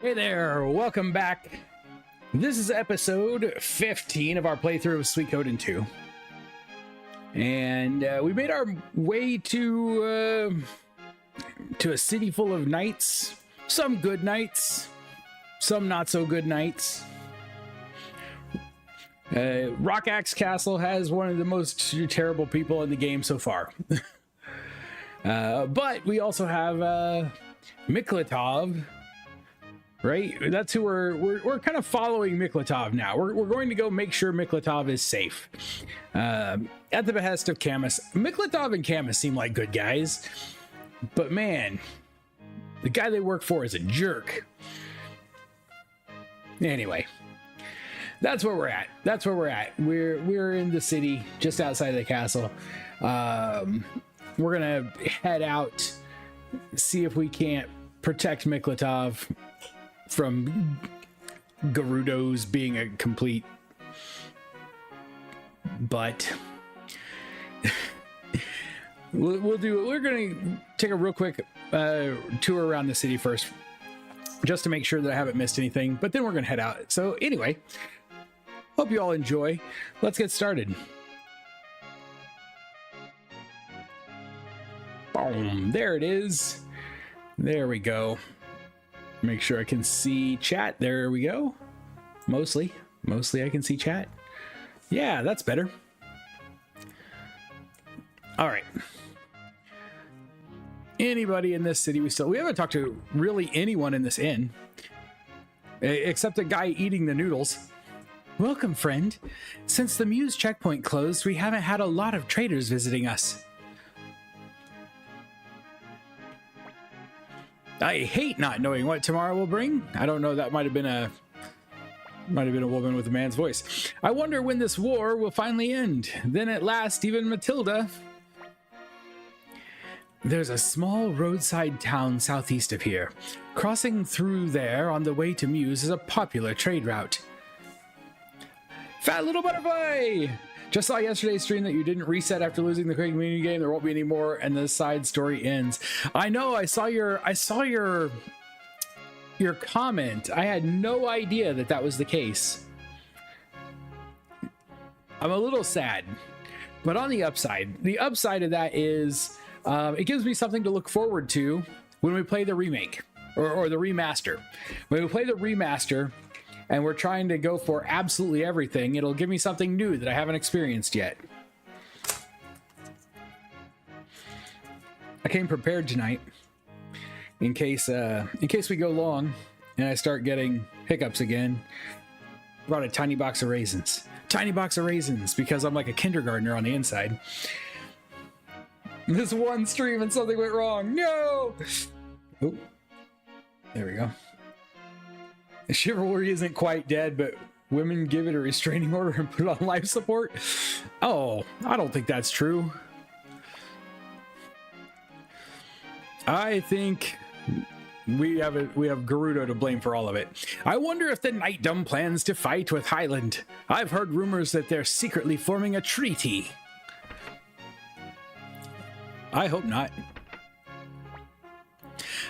Hey there, welcome back. This is episode 15 of our playthrough of Suikoden II. And we made our way to a city full of knights. Some good knights, some not so good knights. Rock Axe Castle has one of the most terrible people in the game so far. But we also have Miklatov. Right, that's who we're kind of following Miklatov now. We're going to go make sure Miklatov is safe. At the behest of Camus. Miklatov and Camus seem like good guys, but man, the guy they work for is a jerk. Anyway, that's where we're at. That's where we're at. We're in the city just outside of the castle. We're gonna head out, see if we can't protect Miklatov from Gerudo's being a complete butt. We're gonna take a real quick tour around the city first, just to make sure that I haven't missed anything, but then we're gonna head out. So anyway, hope you all enjoy. Let's get started. Boom, there it is. There we go. Make sure I can see chat. There we go. Mostly I can see chat. Yeah, that's better. All right. Anybody in this city? We haven't talked to really anyone in this inn, except a guy eating the noodles. Welcome, friend. Since the Muse checkpoint closed, we haven't had a lot of traders visiting us. I hate not knowing what tomorrow will bring. I don't know, that might have been a woman with a man's voice. I wonder when this war will finally end. Then at last, even Matilda. There's a small roadside town southeast of here. Crossing through there on the way to Muse is a popular trade route. Fat little butterfly! Just saw yesterday's stream that you didn't reset after losing the Craig community game. There won't be any more, and the side story ends. I know. I saw your comment. I had no idea that was the case. I'm a little sad, but on the upside of that is it gives me something to look forward to when we play the remake or the remaster. When we play the remaster, and we're trying to go for absolutely everything, it'll give me something new that I haven't experienced yet. I came prepared tonight in case we go long and I start getting hiccups again. Brought a tiny box of raisins. Tiny box of raisins, because I'm like a kindergartner on the inside. This one stream and something went wrong. No! Oh, there we go. Chivalry isn't quite dead, but women give it a restraining order and put it on life support. Oh, I don't think that's true. I think we have Gerudo to blame for all of it. I wonder if the Knightdom plans to fight with Highland. I've heard rumors that they're secretly forming a treaty. I hope not.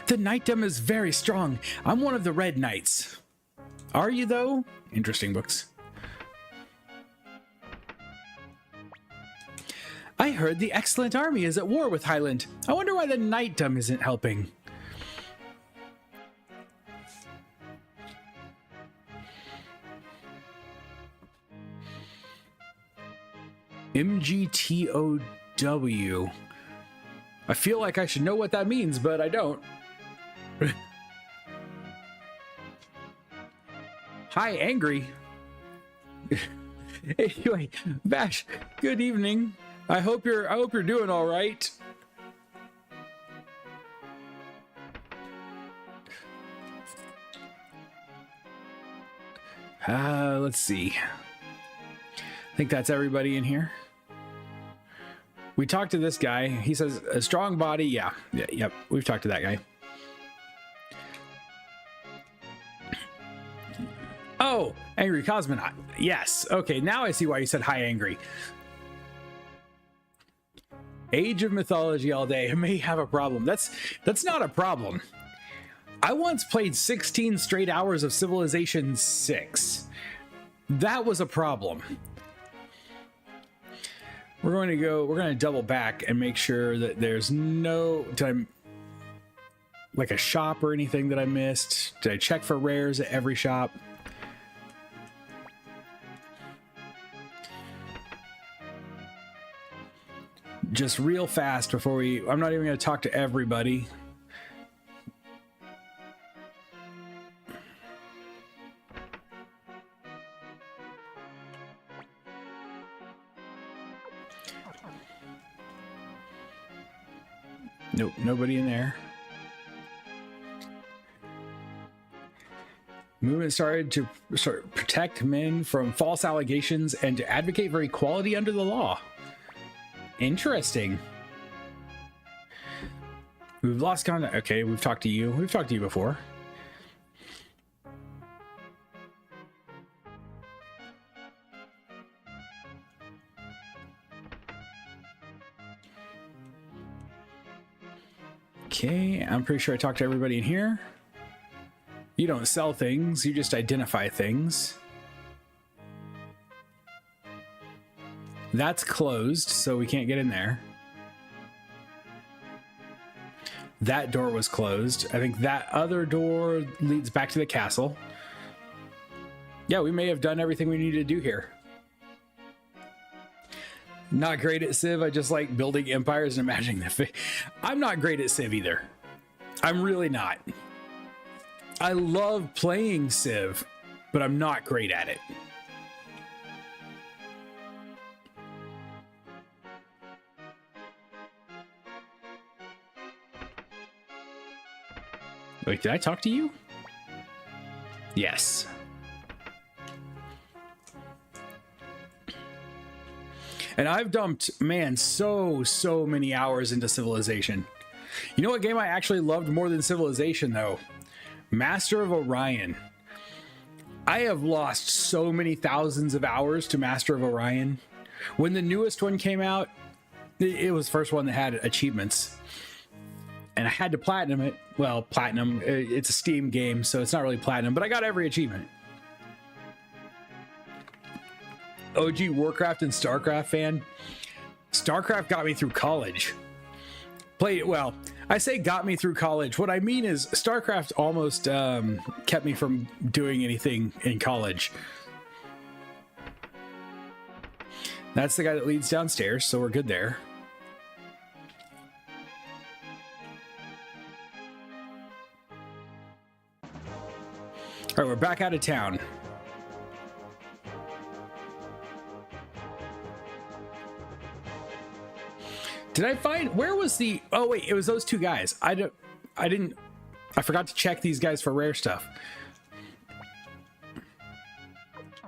The Knightdom is very strong. I'm one of the Red Knights. Are you, though? Interesting books. I heard the excellent army is at war with Highland. I wonder why the Knightdom isn't helping. MGTOW. I feel like I should know what that means, but I don't. Hi, Angry. Anyway, Bash, good evening. I hope you're doing all right. Let's see. I think that's everybody in here. We talked to this guy. He says a strong body. Yeah. Yep. We've talked to that guy. Oh, Angry Cosmonaut. Yes. Okay, now I see why you said hi, Angry. Age of Mythology all day. I may have a problem. That's not a problem. I once played 16 straight hours of Civilization 6. That was a problem. We're going to double back and make sure that there's no time, like a shop or anything that I missed. Did I check for rares at every shop? Just real fast before I'm not even going to talk to everybody. Nope, nobody in there. Movement started to protect men from false allegations and to advocate for equality under the law. Interesting. We've lost contact. Okay, we've talked to you. We've talked to you before. Okay, I'm pretty sure I talked to everybody in here. You don't sell things, you just identify things. That's closed, so we can't get in there. That door was closed. I think that other door leads back to the castle. Yeah, we may have done everything we need to do here. Not great at Civ. I just like building empires and imagining the I'm not great at Civ either. I'm really not. I love playing Civ, but I'm not great at it. Wait, did I talk to you? Yes. And I've dumped, man, so many hours into Civilization. You know what game I actually loved more than Civilization, though? Master of Orion. I have lost so many thousands of hours to Master of Orion. When the newest one came out, it was the first one that had achievements. And I had to platinum it. Well, platinum, it's a Steam game, so it's not really platinum, but I got every achievement. OG Warcraft and StarCraft fan. StarCraft got me through college. Well, I say got me through college. What I mean is StarCraft almost kept me from doing anything in college. That's the guy that leads downstairs, so we're good there. All right, we're back out of town. Did I find, where was the, oh wait, it was those two guys. I forgot to check these guys for rare stuff.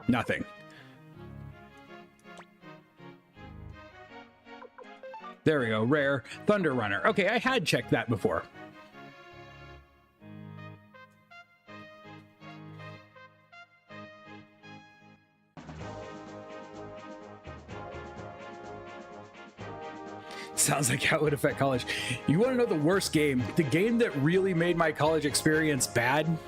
Nothing. There we go, rare Thunder Runner. Okay, I had checked that before. Sounds like how it would affect college. You want to know the worst game? The game that really made my college experience bad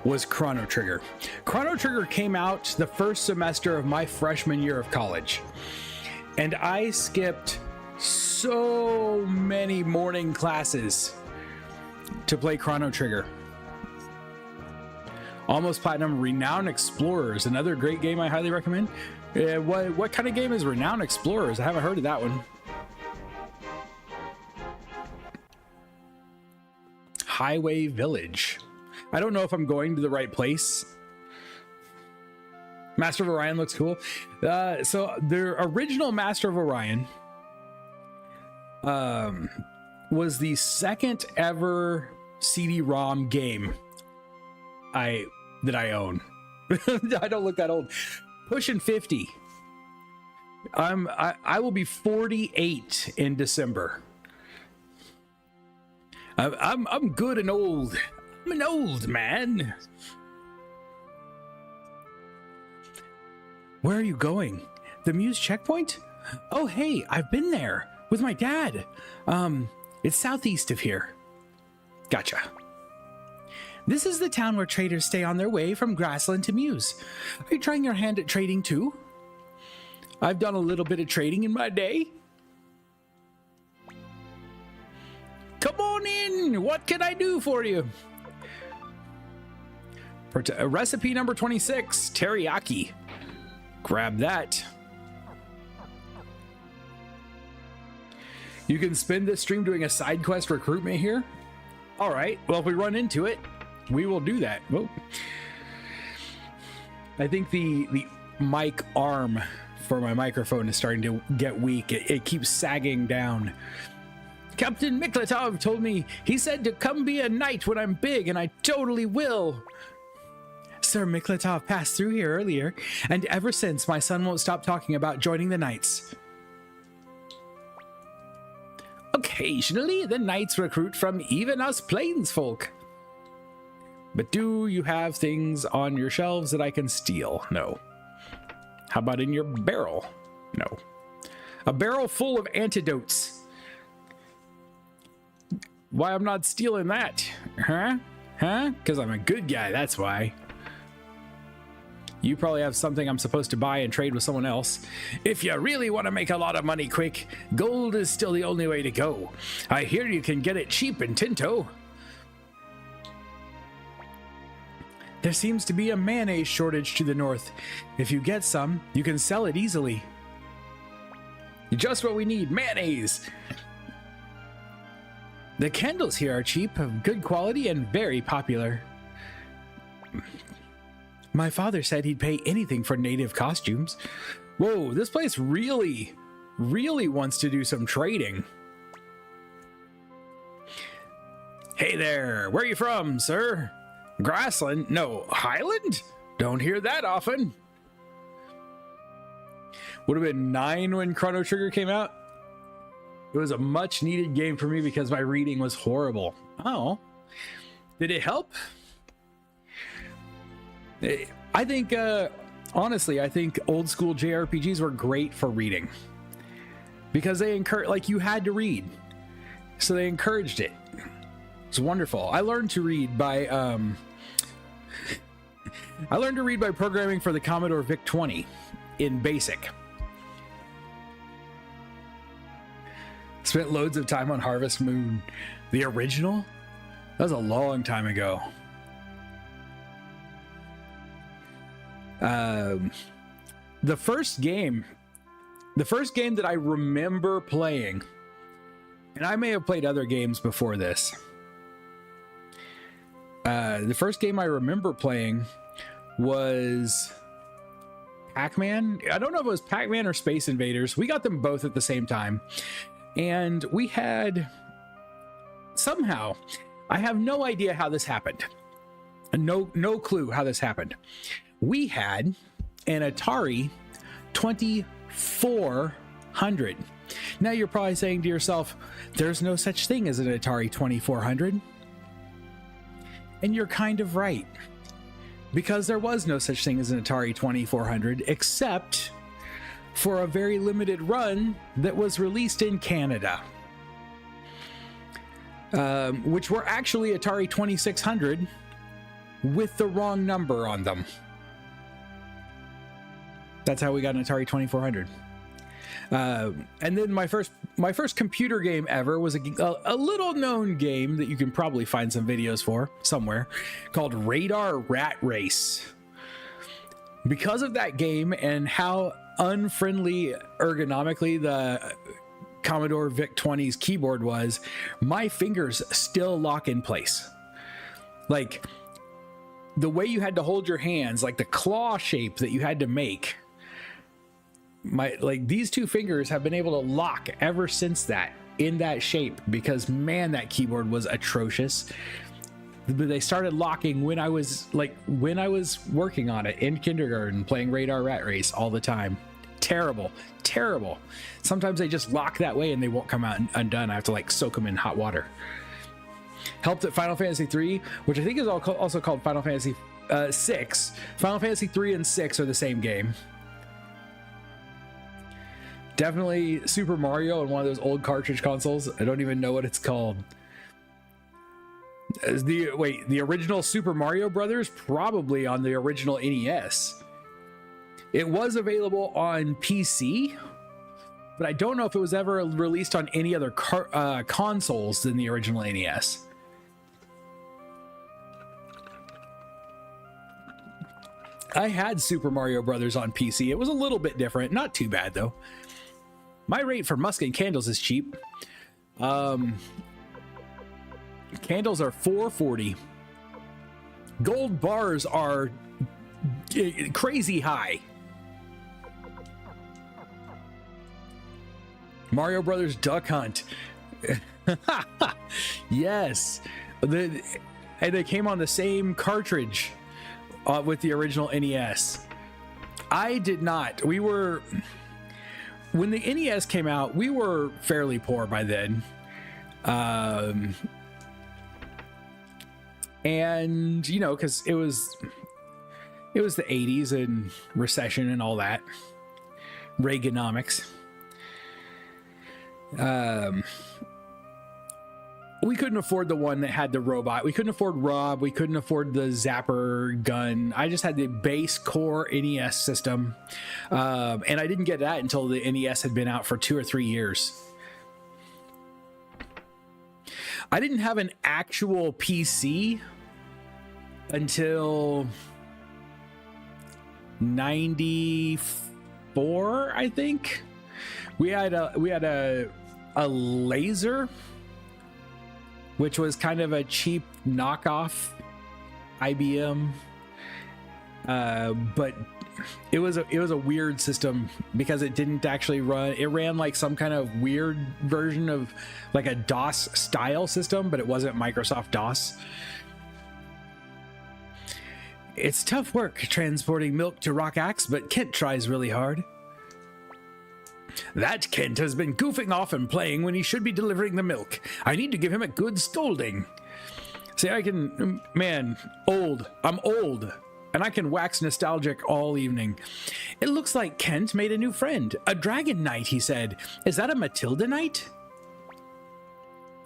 was Chrono Trigger. Chrono Trigger came out the first semester of my freshman year of college. And I skipped so many morning classes to play Chrono Trigger. Almost Platinum Renowned Explorers, another great game I highly recommend. What kind of game is Renowned Explorers? I haven't heard of that one. Highway Village. I don't know if I'm going to the right place. Master of Orion looks cool. So the original Master of Orion was the second ever CD-ROM game that I own. I don't look that old. Pushing 50. I will be 48 in December. I'm good and old. I'm an old man. Where are you going? The Muse checkpoint? Oh, hey, I've been there with my dad. It's southeast of here. Gotcha. This is the town where traders stay on their way from Grassland to Muse. Are you trying your hand at trading too? I've done a little bit of trading in my day. Come on in. What can I do for you? Recipe number 26, teriyaki. Grab that. You can spend this stream doing a side quest recruitment here. All right. Well, if we run into it, we will do that. Whoa. I think the mic arm for my microphone is starting to get weak. It keeps sagging down. Captain Miklatov told me, he said to come be a knight when I'm big, and I totally will. Sir Miklatov passed through here earlier, and ever since my son won't stop talking about joining the knights. Occasionally, the knights recruit from even us plainsfolk. But do you have things on your shelves that I can steal? No. How about in your barrel? No. A barrel full of antidotes. Why I'm not stealing that? Huh? Because I'm a good guy, that's why. You probably have something I'm supposed to buy and trade with someone else. If you really want to make a lot of money quick, gold is still the only way to go. I hear you can get it cheap in Tinto. There seems to be a mayonnaise shortage to the north. If you get some, you can sell it easily. Just what we need, mayonnaise. The candles here are cheap, of good quality, and very popular. My father said he'd pay anything for native costumes. Whoa, this place really wants to do some trading. Hey there, where are you from, sir? Grassland? No, Highland? Don't hear that often. Would have been 9 when Chrono Trigger came out. It was a much needed game for me because my reading was horrible. Oh, did it help? I think, honestly, I think old school JRPGs were great for reading because they encourage, like, you had to read, so they encouraged it. It's wonderful. I learned to read by programming for the Commodore VIC-20 in BASIC. Spent loads of time on Harvest Moon. The original? That was a long time ago. The first game that I remember playing, and I may have played other games before this. The first game I remember playing was Pac-Man. I don't know if it was Pac-Man or Space Invaders. We got them both at the same time. And we had, somehow, I have no idea how this happened. No clue how this happened. We had an Atari 2400. Now you're probably saying to yourself, there's no such thing as an Atari 2400. And you're kind of right. Because there was no such thing as an Atari 2400, except for a very limited run that was released in Canada. Which were actually Atari 2600 with the wrong number on them. That's how we got an Atari 2400. And then my first computer game ever was a little known game that you can probably find some videos for somewhere, called Radar Rat Race. Because of that game and how unfriendly ergonomically the Commodore VIC-20's keyboard was, my fingers still lock in place. Like, the way you had to hold your hands, like the claw shape that you had to make, these two fingers have been able to lock ever since that, in that shape, because man, that keyboard was atrocious. They started locking when I was working on it in kindergarten, playing Radar Rat Race all the time. Terrible. Sometimes they just lock that way and they won't come out undone. I have to soak them in hot water. Helped at Final Fantasy 3, which I think is also called Final Fantasy 6. Final Fantasy 3 and 6 are the same game. Definitely Super Mario on one of those old cartridge consoles. I don't even know what it's called. The original Super Mario Brothers, probably on the original NES. It was available on PC, but I don't know if it was ever released on any other consoles than the original NES. I had Super Mario Brothers on PC. It was a little bit different, not too bad though. My rate for musk and candles is cheap. Candles are $4.40. Gold bars are crazy high. Mario Brothers Duck Hunt. Yes. And they came on the same cartridge with the original NES. I did not. When the NES came out, we were fairly poor by then. And, you know, because it was the 80s and recession and all that. Reaganomics. We couldn't afford the one that had the robot. We couldn't afford Rob. We couldn't afford the zapper gun. I just had the base core NES system. And I didn't get that until the NES had been out for 2 or 3 years. I didn't have an actual PC until 94, I think. We had a laser, which was kind of a cheap knockoff IBM, but it was a weird system because it didn't actually run. It ran like some kind of weird version of like a DOS style system, but it wasn't Microsoft DOS. It's tough work transporting milk to Rock Axe, but Kent tries really hard. That Kent has been goofing off and playing when he should be delivering the milk. I need to give him a good scolding. See, I'm old, and I can wax nostalgic all evening. It looks like Kent made a new friend. A dragon knight, he said. Is that a Matilda knight?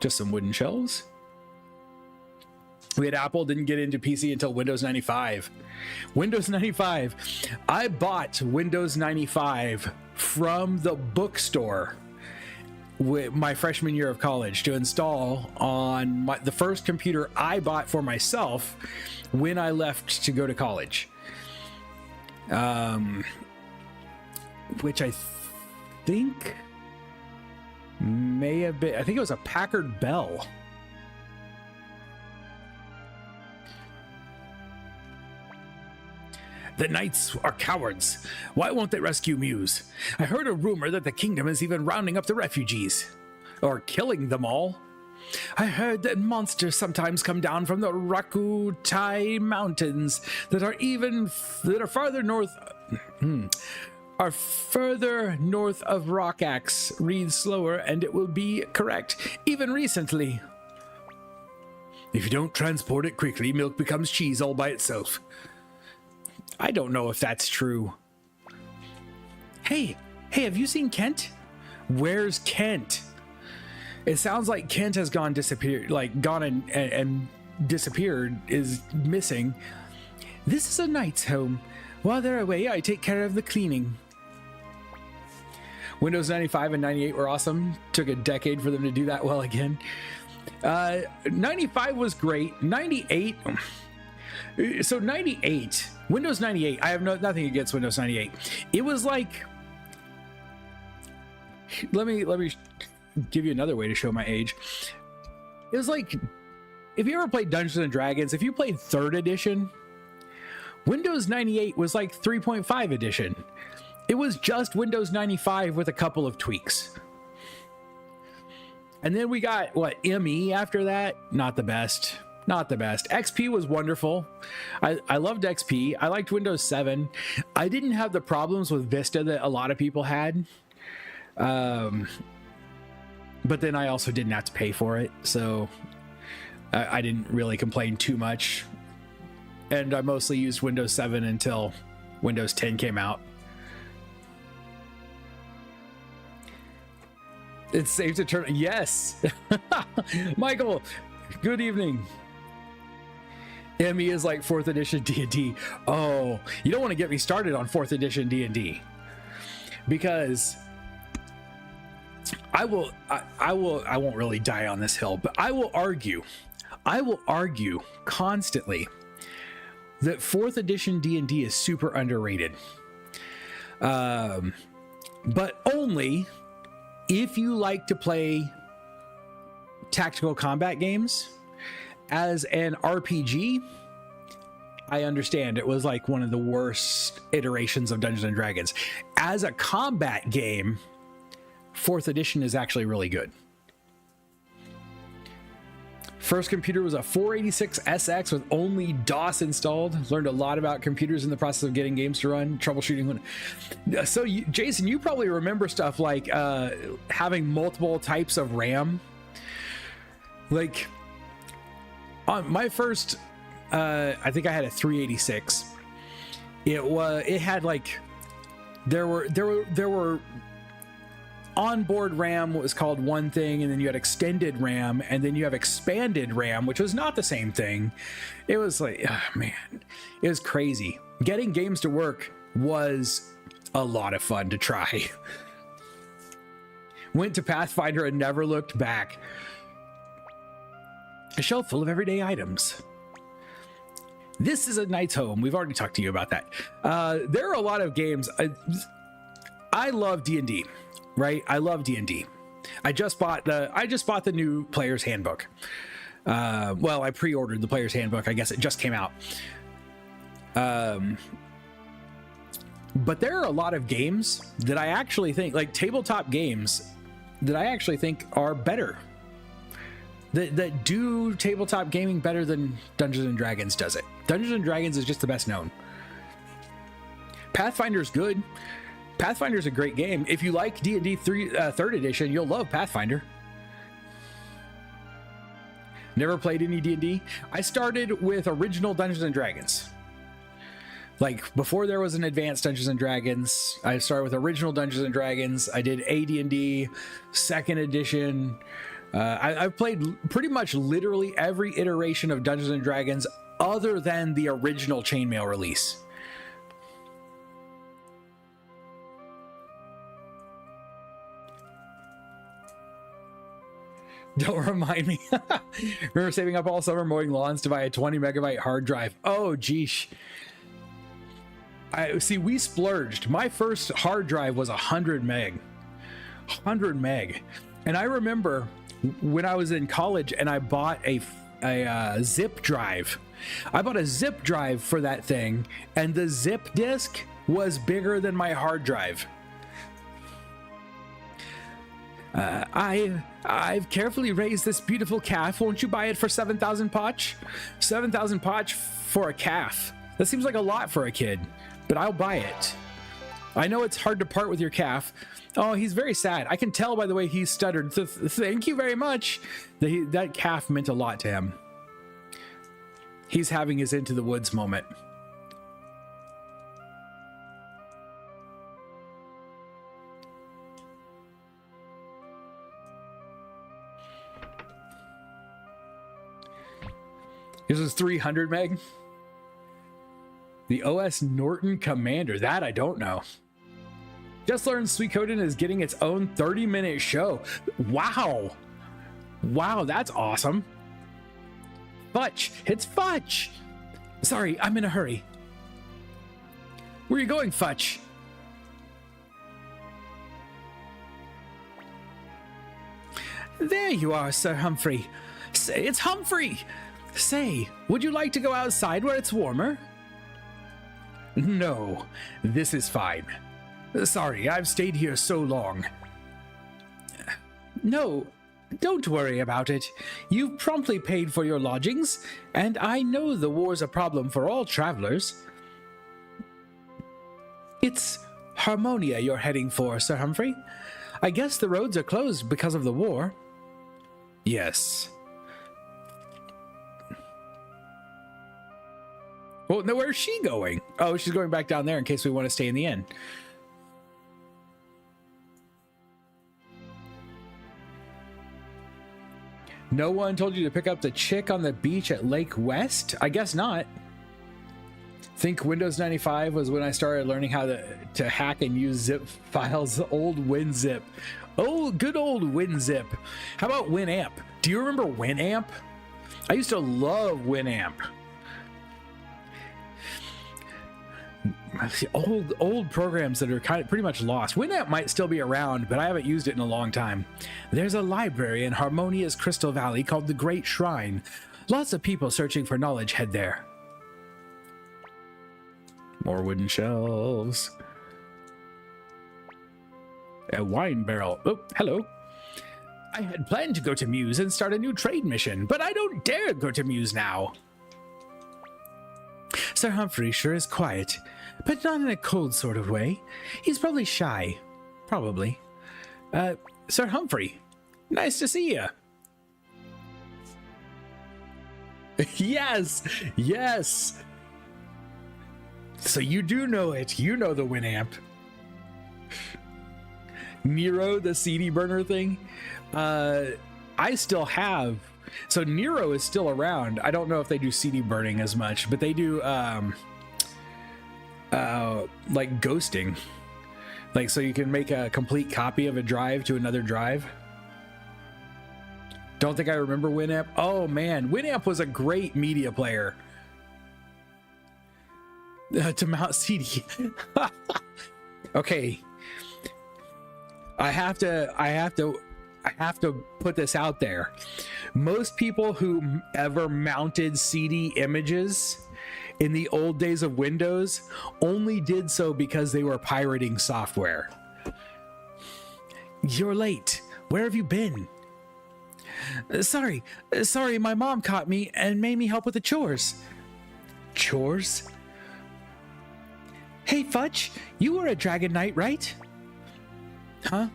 Just some wooden shelves. We had Apple, didn't get into PC until Windows 95. Windows 95. I bought Windows 95 from the bookstore with my freshman year of college to install on the first computer I bought for myself when I left to go to college. Which I think may have been, I think it was a Packard Bell. The knights are cowards. Why won't they rescue Muse? I heard a rumor that the kingdom is even rounding up the refugees. Or killing them all. I heard that monsters sometimes come down from the Rakutai mountains that are farther north of Rock Axe. Read slower and it will be correct. Even recently. If you don't transport it quickly, milk becomes cheese all by itself. I don't know if that's true. Hey, have you seen Kent? Where's Kent? It sounds like Kent has gone and disappeared, is missing. This is a knight's home. While they're away, I take care of the cleaning. Windows 95 and 98 were awesome. Took a decade for them to do that well again. 95 was great. 98... So 98, Windows 98, I have nothing against Windows 98. It was like, let me give you another way to show my age. It was like, if you ever played Dungeons and Dragons, if you played 3rd edition, Windows 98 was like 3.5 edition. It was just Windows 95 with a couple of tweaks. And then we got, ME after that? Not the best. Not the best. XP was wonderful. I loved XP. I liked Windows 7. I didn't have the problems with Vista that a lot of people had. But then I also didn't have to pay for it. So I didn't really complain too much. And I mostly used Windows 7 until Windows 10 came out. It's safe to turn. Yes. Michael, good evening. Emmy is like 4th edition D&D. Oh, you don't want to get me started on 4th edition D&D, because I won't really die on this hill, but I will argue constantly that 4th edition D&D is super underrated. But only if you like to play tactical combat games. As an RPG, I understand it was like one of the worst iterations of Dungeons and Dragons. As a combat game, 4th edition is actually really good. First computer was a 486 SX with only DOS installed. Learned a lot about computers in the process of getting games to run, troubleshooting. So, Jason, you probably remember stuff like having multiple types of RAM. Like, on my first, I think I had a 386. It had like, there were onboard RAM was called one thing, and then you had extended RAM, and then you have expanded RAM, which was not the same thing. It was like, oh man, it was crazy. Getting games to work was a lot of fun to try. Went to Pathfinder and never looked back. A shelf full of everyday items. This is a knight's home. We've already talked to you about that. There are a lot of games. I love D&D, right? I love D&D. I just bought the new player's handbook. Well, I pre-ordered the player's handbook. I guess it just came out. But there are a lot of games that I actually think, like tabletop games, that I actually think are better. That do tabletop gaming better than Dungeons and Dragons does it. Dungeons and Dragons is just the best known. Pathfinder's good. Pathfinder's a great game. If you like D&D 3rd edition, you'll love Pathfinder. Never played any D&D. I started with original Dungeons and Dragons. Like before there was an advanced Dungeons and Dragons, I started with original Dungeons and Dragons. I did AD&D 2nd edition. I've played pretty much literally every iteration of Dungeons and Dragons other than the original chainmail release. Don't remind me. Remember saving up all summer mowing lawns to buy a 20 megabyte hard drive. Oh, geesh. We splurged. My first hard drive was 100 meg. 100 meg. And I remember when I was in college and I bought a zip drive. I bought a zip drive for that thing, and the zip disk was bigger than my hard drive. I've carefully raised this beautiful calf. Won't you buy it for 7,000 potch? 7,000 potch for a calf. That seems like a lot for a kid, but I'll buy it. I know it's hard to part with your calf. Oh, he's very sad. I can tell by the way he stuttered. Thank you very much. That calf meant a lot to him. He's having his into the woods moment. This is 300 meg. The OS Norton Commander. That I don't know. Just learned Suikoden is getting its own 30-minute show. Wow. Wow, that's awesome. Fudge. It's Fudge. Sorry, I'm in a hurry. Where are you going, Fudge? There you are, Sir Humphrey. Say, it's Humphrey. Say, would you like to go outside where it's warmer? No, this is fine. Sorry, I've stayed here so long. No, don't worry about it. You've promptly paid for your lodgings, and I know the war's a problem for all travelers. It's Harmonia you're heading for, Sir Humphrey. I guess the roads are closed because of the war. Yes. Well, now where's she going? Oh, she's going back down there in case we want to stay in the inn. No one told you to pick up the chick on the beach at Lake West? I guess not. Think Windows 95 was when I started learning how to hack and use zip files. Old WinZip. Oh, good old WinZip. How about Winamp? Do you remember Winamp? I used to love Winamp. Old programs that are pretty much lost. Winamp might still be around, but I haven't used it in a long time. There's a library in harmonious Crystal Valley called the Great Shrine. Lots of people searching for knowledge head there. More wooden shelves. A wine barrel. Oh, hello. I had planned to go to Muse and start a new trade mission, but I don't dare go to Muse now. Sir Humphrey sure is quiet, but not in a cold sort of way. He's probably shy. Probably. Sir Humphrey, nice to see you. Yes, yes. So you do know it. You know the Winamp. Nero, the CD burner thing. I still have. So Nero is still around. I don't know if they do CD burning as much, but they do like ghosting. Like, so you can make a complete copy of a drive to another drive. Don't think I remember Winamp. Oh man, Winamp was a great media player. To mount CD. Okay. I have to put this out there. Most people who ever mounted CD images in the old days of Windows only did so because they were pirating software. You're late. Where have you been? Sorry, my mom caught me and made me help with the chores. Chores? Hey, Fudge, you were a Dragon Knight, right? Huh?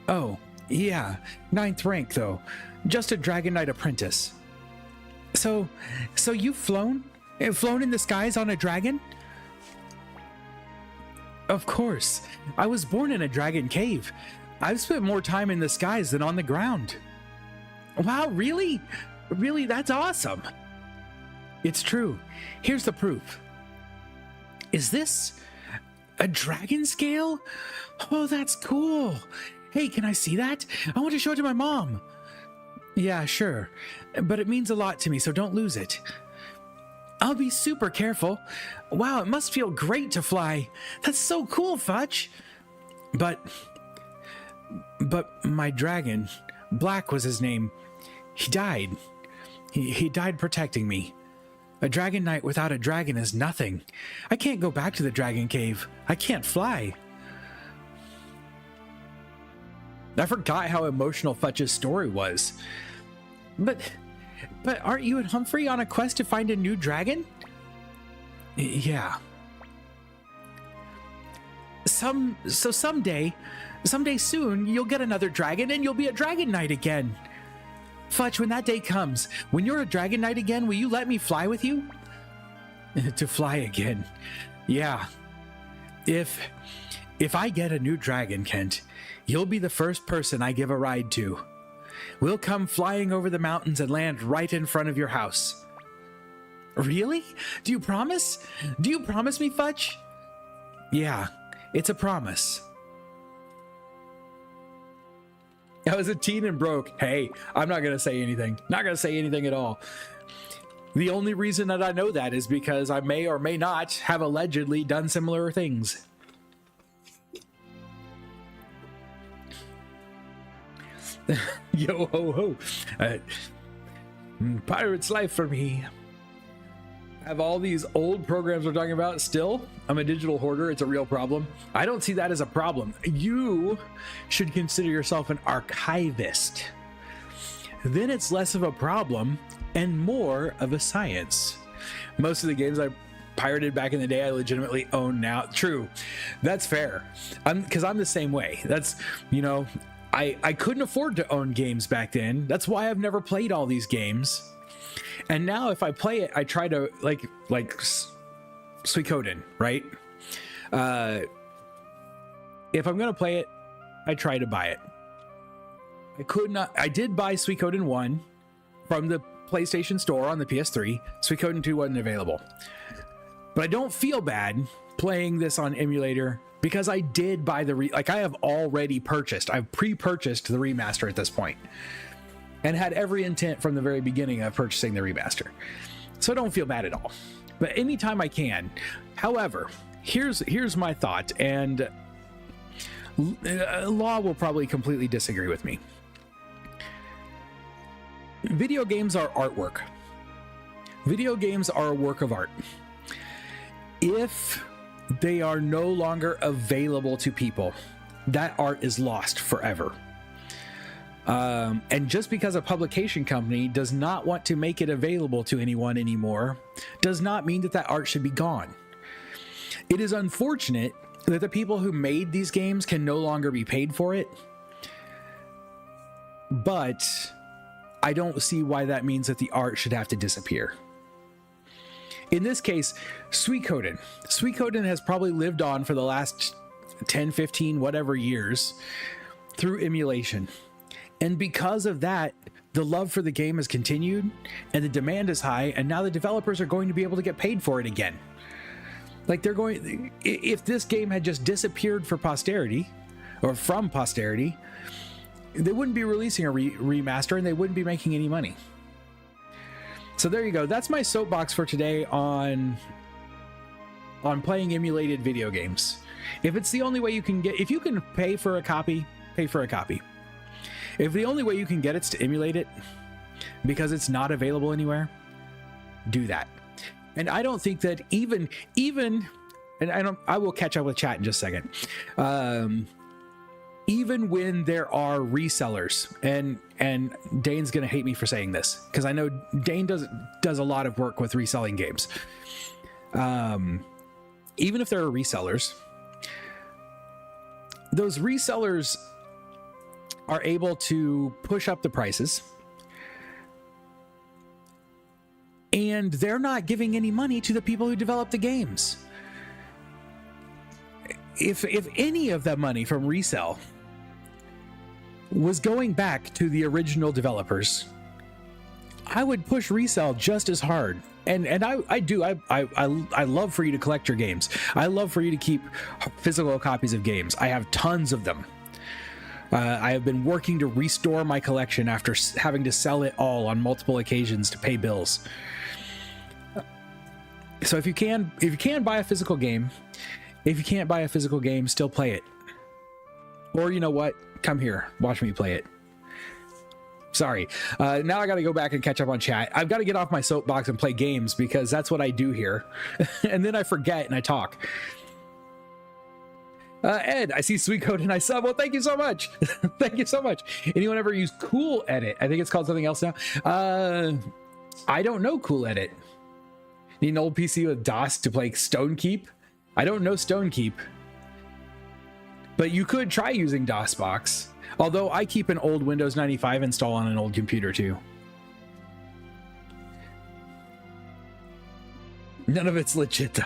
Oh, yeah, 9th rank, though. Just a Dragon Knight apprentice. So you've flown? Flown in the skies on a dragon? Of course. I was born in a dragon cave. I've spent more time in the skies than on the ground. Wow, really? Really, that's awesome. It's true. Here's the proof. Is this a dragon scale? Oh, that's cool. Hey, can I see that? I want to show it to my mom. Yeah, sure. But it means a lot to me, so don't lose it. I'll be super careful. Wow, it must feel great to fly. That's so cool, Fudge. But my dragon, Black was his name. He died. He died protecting me. A Dragon Knight without a dragon is nothing. I can't go back to the Dragon Cave. I can't fly. I forgot how emotional Fudge's story was. But aren't you and Humphrey on a quest to find a new dragon? Yeah. Someday soon, you'll get another dragon and you'll be a Dragon Knight again. Fudge, when that day comes, when you're a Dragon Knight again, will you let me fly with you? To fly again. Yeah. If I get a new dragon, Kent, you'll be the first person I give a ride to. We'll come flying over the mountains and land right in front of your house. Really? Do you promise? Do you promise me, Fudge? Yeah, it's a promise. I was a teen and broke. Hey, I'm not going to say anything. Not going to say anything at all. The only reason that I know that is because I may or may not have allegedly done similar things. Yo ho ho. Pirate's life for me. I have all these old programs we're talking about still. I'm a digital hoarder. It's a real problem. I don't see that as a problem. You should consider yourself an archivist. Then it's less of a problem and more of a science. Most of the games I pirated back in the day, I legitimately own now. True. That's fair. Because I'm the same way. That's, you know, I couldn't afford to own games back then. That's why I've never played all these games. And now if I play it, I try to like Suikoden, right? If I'm going to play it, I try to buy it. I did buy Suikoden 1 from the PlayStation Store on the PS3, Suikoden 2 wasn't available. But I don't feel bad playing this on emulator because I did buy the I have already purchased. I've pre-purchased the remaster at this point and had every intent from the very beginning of purchasing the remaster. So I don't feel bad at all. But anytime I can. However, here's my thought, and Law will probably completely disagree with me. Video games are artwork. Video games are a work of art. If they are no longer available to people, that art is lost forever. And just because a publication company does not want to make it available to anyone anymore, does not mean that that art should be gone. It is unfortunate that the people who made these games can no longer be paid for it, but I don't see why that means that the art should have to disappear. In this case, Suikoden has probably lived on for the last 10, 15, whatever years through emulation. And because of that, the love for the game has continued and the demand is high, and now the developers are going to be able to get paid for it again. Like if this game had just disappeared for posterity or from posterity, they wouldn't be releasing a remaster and they wouldn't be making any money. So there you go. That's my soapbox for today on playing emulated video games. If it's the only way you can if you can pay for a copy, pay for a copy. If the only way you can get it's to emulate it because it's not available anywhere, do that. And I don't think that even and I will catch up with chat in just a second. Even when there are resellers, and Dane's gonna hate me for saying this because I know Dane does a lot of work with reselling games. Even if there are resellers, those resellers are able to push up the prices, and they're not giving any money to the people who develop the games. If any of that money from resell was going back to the original developers, I would push resell just as hard. And I love for you to collect your games. I love for you to keep physical copies of games. I have tons of them. I have been working to restore my collection after having to sell it all on multiple occasions to pay bills. So if you can buy a physical game, if you can't buy a physical game, still play it. Or you know what? Come here, watch me play it. Sorry. Now I got to go back and catch up on chat. I've got to get off my soapbox and play games because that's what I do here. And then I forget and I talk. Ed, I see Suikoden, I sub. Well, thank you so much. Thank you so much. Anyone ever use Cool Edit? I think it's called something else now. I don't know Cool Edit. Need an old PC with DOS to play Stone Keep? I don't know Stone Keep. But you could try using DOSBox. Although I keep an old Windows 95 install on an old computer too. None of it's legit though.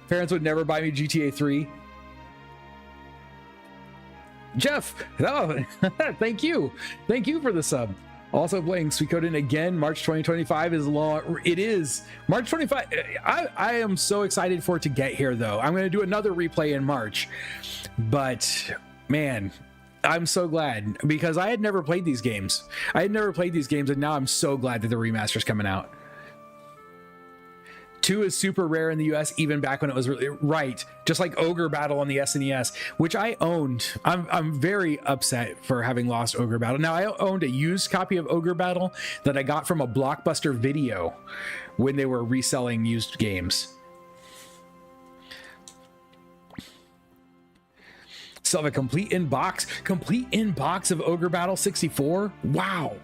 Parents would never buy me GTA 3. Jeff, oh, thank you. Thank you for the sub. Also playing Suikoden again, March 2025 is long. It is March 25. I am so excited for it to get here though. I'm going to do another replay in March, but man, I'm so glad because I had never played these games. And now I'm so glad that the remaster's coming out. 2 is super rare in the US, even back when it was really right, just like Ogre Battle on the SNES, which I owned. I'm very upset for having lost Ogre Battle. Now I owned a used copy of Ogre Battle that I got from a Blockbuster Video when they were reselling used games. Still have a complete inbox of Ogre Battle 64. Wow.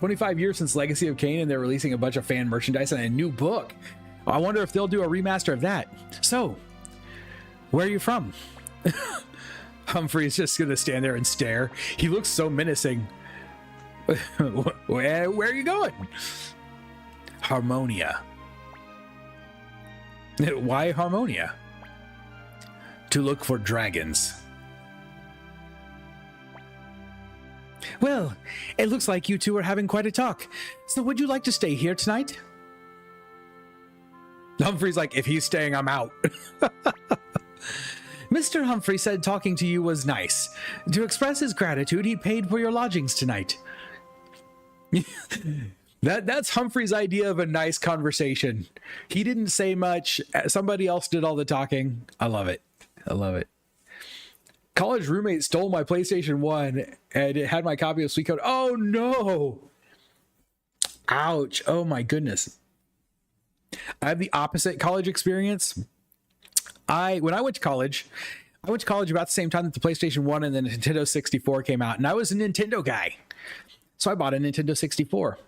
25 years since Legacy of Kain, and they're releasing a bunch of fan merchandise and a new book. I wonder if they'll do a remaster of that. So, where are you from? Humphrey's just gonna stand there and stare. He looks so menacing. Where are you going? Harmonia. Why Harmonia? To look for dragons. Well, it looks like you two are having quite a talk. So would you like to stay here tonight? Humphrey's like, if he's staying, I'm out. Mr. Humphrey said talking to you was nice. To express his gratitude, he paid for your lodgings tonight. That's Humphrey's idea of a nice conversation. He didn't say much. Somebody else did all the talking. I love it. I love it. College roommate stole my PlayStation 1 and it had my copy of Suikoden. Oh no. Ouch. Oh my goodness. I have the opposite college experience. When I went to college about the same time that the PlayStation 1 and the Nintendo 64 came out, and I was a Nintendo guy. So I bought a Nintendo 64.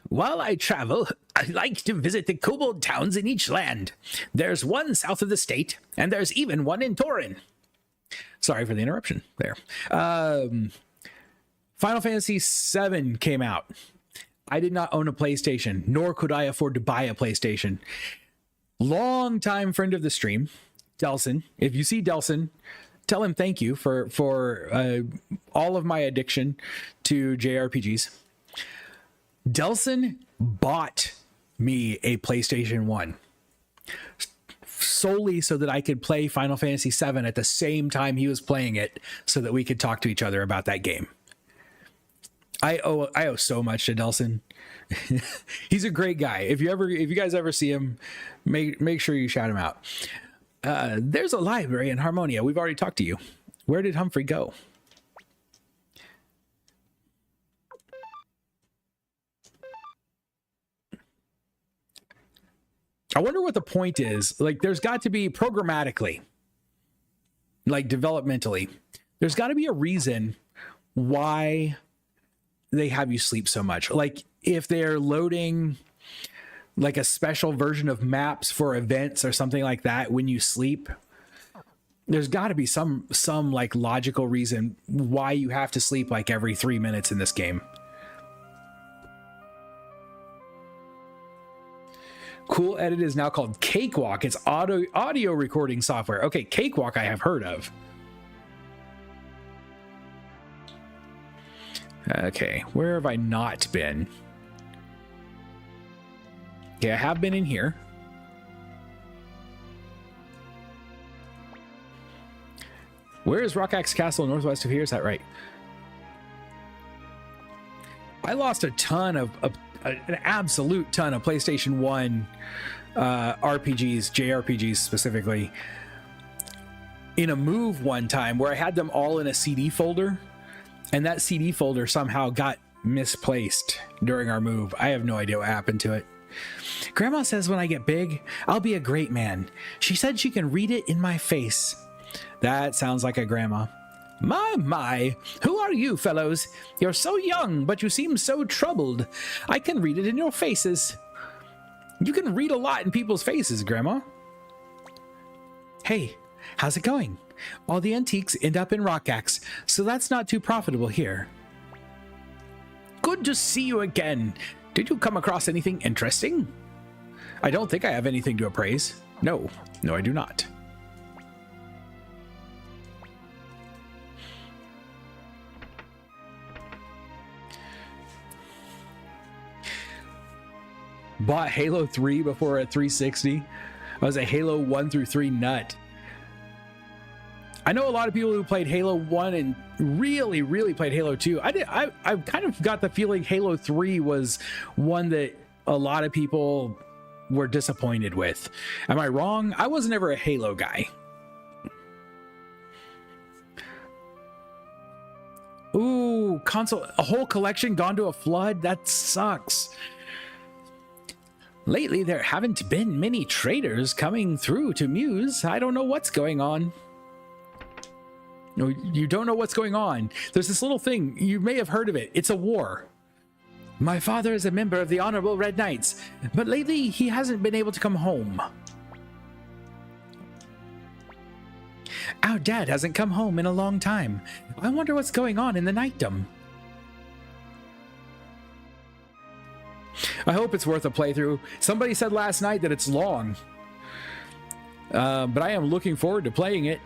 While I travel, I like to visit the kobold towns in each land. There's one south of the state, and there's even one in Torin. Sorry for the interruption there. Final Fantasy VII came out. I did not own a PlayStation, nor could I afford to buy a PlayStation. Long-time friend of the stream, Delson. If you see Delson, tell him thank you for all of my addiction to JRPGs. Delson bought me a PlayStation 1 solely so that I could play Final Fantasy VII at the same time he was playing it, so that we could talk to each other about that game. I owe so much to Delson. He's a great guy. If you guys ever see him, make sure you shout him out. There's a library in Harmonia. We've already talked to you. Where did Humphrey go? I wonder what the point is. Like, there's got to be programmatically, like developmentally, there's got to be a reason why they have you sleep so much. Like, if they're loading like a special version of maps for events or something like that when you sleep, there's got to be some like logical reason why you have to sleep like every 3 minutes in this game. Cool Edit is now called Cakewalk. It's audio recording software. Okay, Cakewalk I have heard of. Okay, where have I not been? Okay, I have been in here. Where is Rockaxe Castle northwest of here? Is that right? I lost a ton of an absolute ton of PlayStation 1 RPGs, JRPGs specifically, in a move one time where I had them all in a CD folder, and that CD folder somehow got misplaced during our move. I have no idea what happened to it. Grandma says when I get big, I'll be a great man. She said she can read it in my face. That sounds like a grandma. My, who are you fellows? You're so young, but you seem so troubled. I can read it in your faces. You can read a lot in people's faces, Grandma. Hey, how's it going? All the antiques end up in Rockaxe, so that's not too profitable here. Good to see you again. Did you come across anything interesting? I don't think I have anything to appraise. No, I do not. Bought Halo 3 before at 360. I was a Halo 1 through 3 nut. I know a lot of people who played Halo 1 and really, really played Halo 2. I kind of got the feeling Halo 3 was one that a lot of people were disappointed with. Am I wrong? I wasn't ever a Halo guy. Ooh, console, a whole collection gone to a flood? That sucks. Lately, there haven't been many traders coming through to Muse. I don't know what's going on. No, you don't know what's going on. There's this little thing. You may have heard of it. It's a war. My father is a member of the Honorable Red Knights, but lately he hasn't been able to come home. Our dad hasn't come home in a long time. I wonder what's going on in the knightdom. I hope it's worth a playthrough. Somebody said last night that it's long, but I am looking forward to playing it.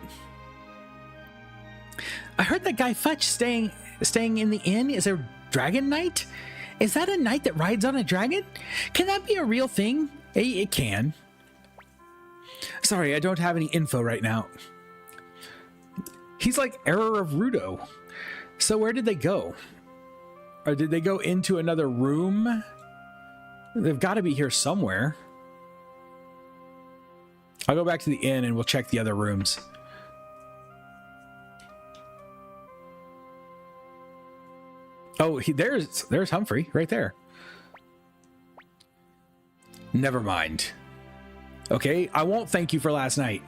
I heard that guy Futch staying in the inn is a dragon knight? Is that a knight that rides on a dragon? Can that be a real thing? It can. Sorry, I don't have any info right now. He's like Error of Rudo. So where did they go? Or did they go into another room? They've got to be here somewhere. I'll go back to the inn and we'll check the other rooms. Oh, there's Humphrey right there. Never mind. Okay, I won't thank you for last night.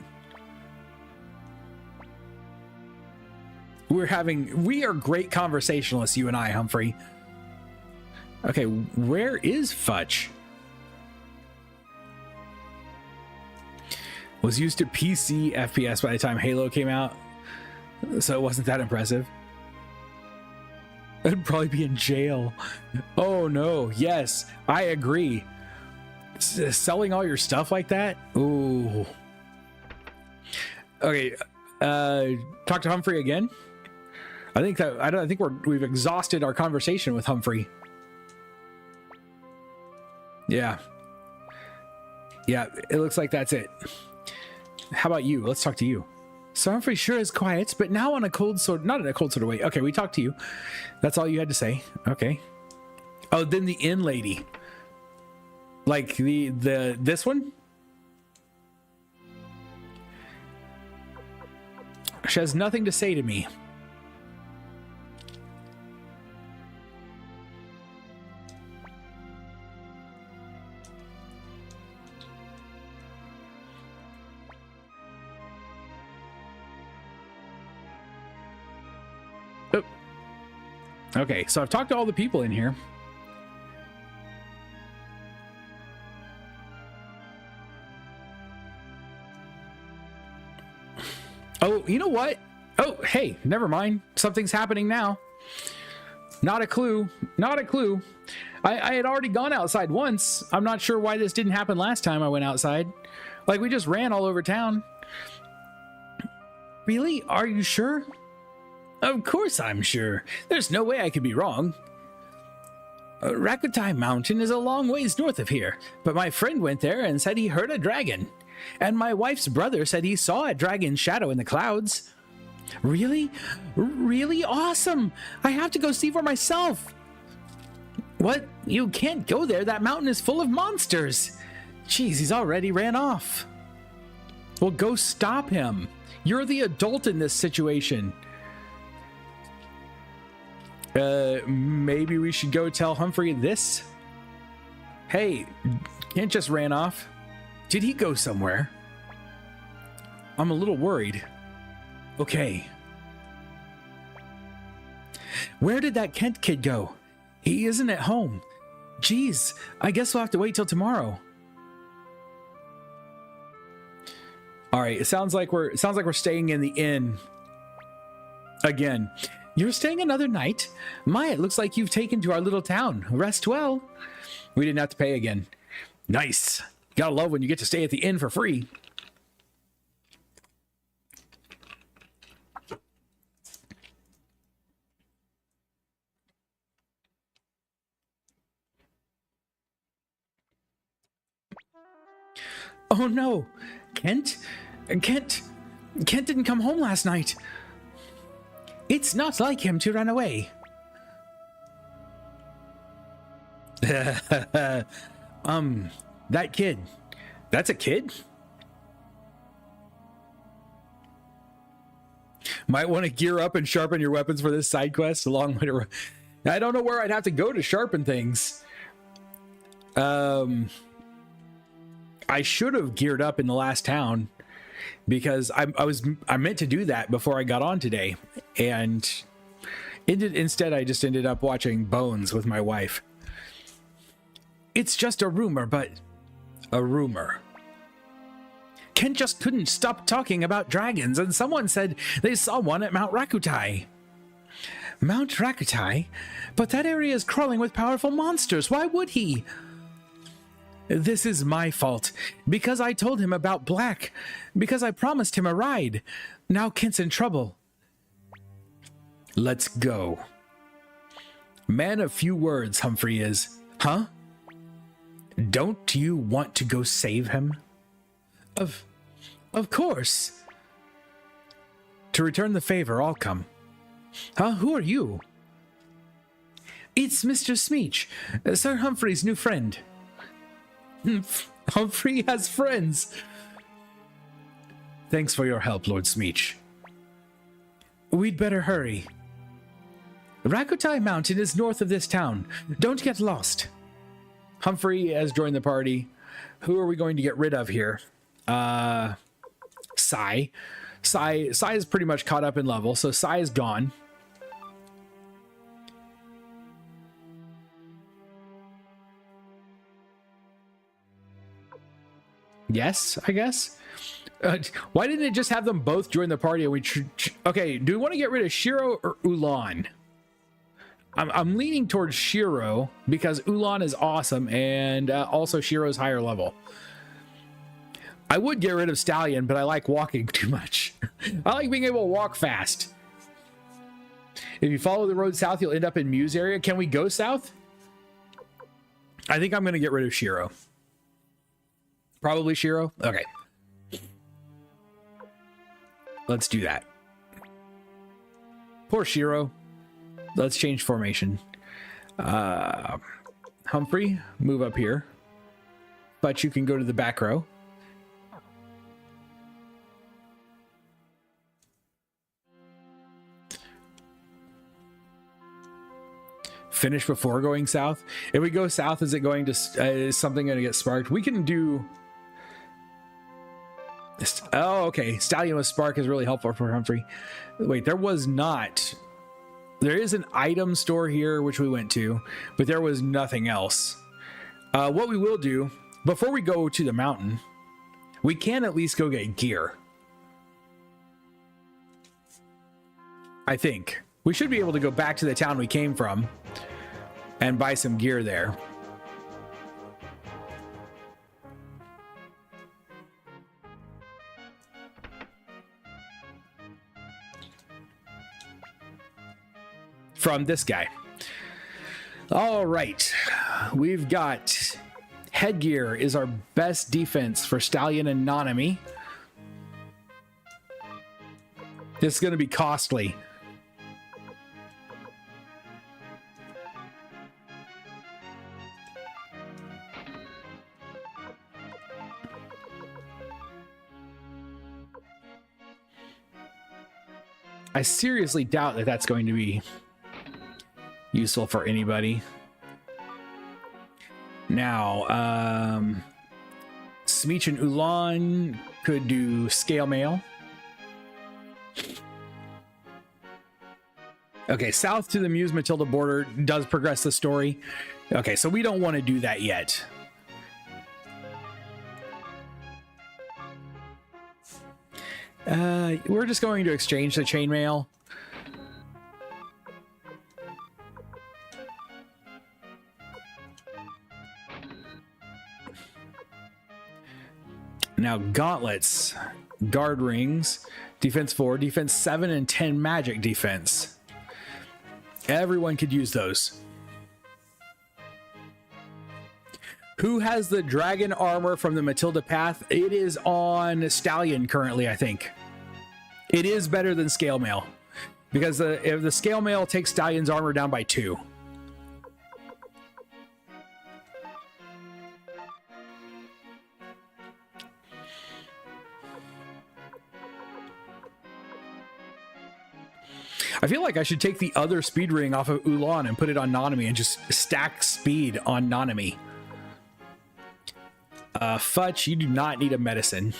We are great conversationalists, you and I, Humphrey. Okay, where is Fudge? Was used to PC FPS by the time Halo came out, so it wasn't that impressive. I'd probably be in jail. Oh no, yes, I agree. Selling all your stuff like that? Ooh. Okay, talk to Humphrey again. I think we've exhausted our conversation with Humphrey. Yeah, it looks like that's it. How about you? Let's talk to you. So Humphrey sure is quiet, but now on a cold sort, not in a cold sort of way. Okay, we talked to you. That's all you had to say. Okay. Oh, then the inn lady. Like this one? She has nothing to say to me. Okay, so I've talked to all the people in here. Oh, you know what? Oh, hey, never mind. Something's happening now. Not a clue. Not a clue. I had already gone outside once. I'm not sure why this didn't happen last time I went outside. Like, we just ran all over town. Really? Are you sure? Of course I'm sure. There's no way I could be wrong. Rakutai Mountain is a long ways north of here, but my friend went there and said he heard a dragon. And my wife's brother said he saw a dragon shadow in the clouds. Really? Really awesome! I have to go see for myself! What? You can't go there. That mountain is full of monsters. Jeez, he's already ran off. Well, go stop him. You're the adult in this situation. Maybe we should go tell Humphrey this? Hey, Kent just ran off. Did he go somewhere? I'm a little worried. Okay. Where did that Kent kid go? He isn't at home. Geez, I guess we'll have to wait till tomorrow. All right, it sounds like we're staying in the inn again. You're staying another night? My, it looks like you've taken to our little town. Rest well. We didn't have to pay again. Nice. Gotta love when you get to stay at the inn for free. Oh no, Kent didn't come home last night. It's not like him to run away. That kid. That's a kid? Might want to gear up and sharpen your weapons for this side quest. A long way to... I don't know where I'd have to go to sharpen things. I should have geared up in the last town because I meant to do that before I got on today, and instead I just ended up watching Bones with my wife. It's just a rumor, but a rumor. Ken just couldn't stop talking about dragons, and someone said they saw one at Mount Rakutai. Mount Rakutai? But that area is crawling with powerful monsters. Why would he? This is my fault, because I told him about Black, because I promised him a ride. Now Kent's in trouble. Let's go. Man of few words, Humphrey is. Huh? Don't you want to go save him? Of course. To return the favor, I'll come. Huh? Who are you? It's Mr. Smeech, Sir Humphrey's new friend. Humphrey has friends. Thanks for your help, Lord Smeech. We'd better hurry. Rakutai Mountain is north of this town. Don't get lost. Humphrey has joined the party. Who are we going to get rid of here? Sai. Sai is pretty much caught up in level, so Sai is gone. Yes, I guess. Why didn't it just have them both join the party? And we okay, do we want to get rid of Shiro or Ulan? I'm leaning towards Shiro because Ulan is awesome, and also Shiro's higher level. I would get rid of Stallion, but I like walking too much. I like being able to walk fast. If you follow the road south, you'll end up in Muse area. Can we go south? I think I'm going to get rid of Shiro. Probably Shiro. Okay. Let's do that. Poor Shiro. Let's change formation. Humphrey, move up here. But you can go to the back row. Finish before going south. If we go south, is it going to is something going to get sparked? We can do. Oh, okay. Stallion with spark is really helpful for Humphrey. Wait, there was not. There is an item store here, which we went to, but there was nothing else. What we will do, before we go to the mountain, we can at least go get gear. I think. We should be able to go back to the town we came from and buy some gear there. From this guy. All right. We've got headgear is our best defense for Stallion and Nanami. This is going to be costly. I seriously doubt that that's going to be useful for anybody. Now, Smeech and Ulan could do scale mail. Okay, south to the Muse Matilda border does progress the story. Okay, so we don't want to do that yet. We're just going to exchange the chainmail. Now, gauntlets, guard rings, defense 4, defense 7, and 10 magic defense. Everyone could use those. Who has the dragon armor from the Matilda Path? It is on Stallion currently, I think. It is better than scale mail because if the scale mail takes Stallion's armor down by 2. I feel like I should take the other speed ring off of Ulan and put it on Nanami and just stack speed on Nanami. Futch, you do not need a medicine.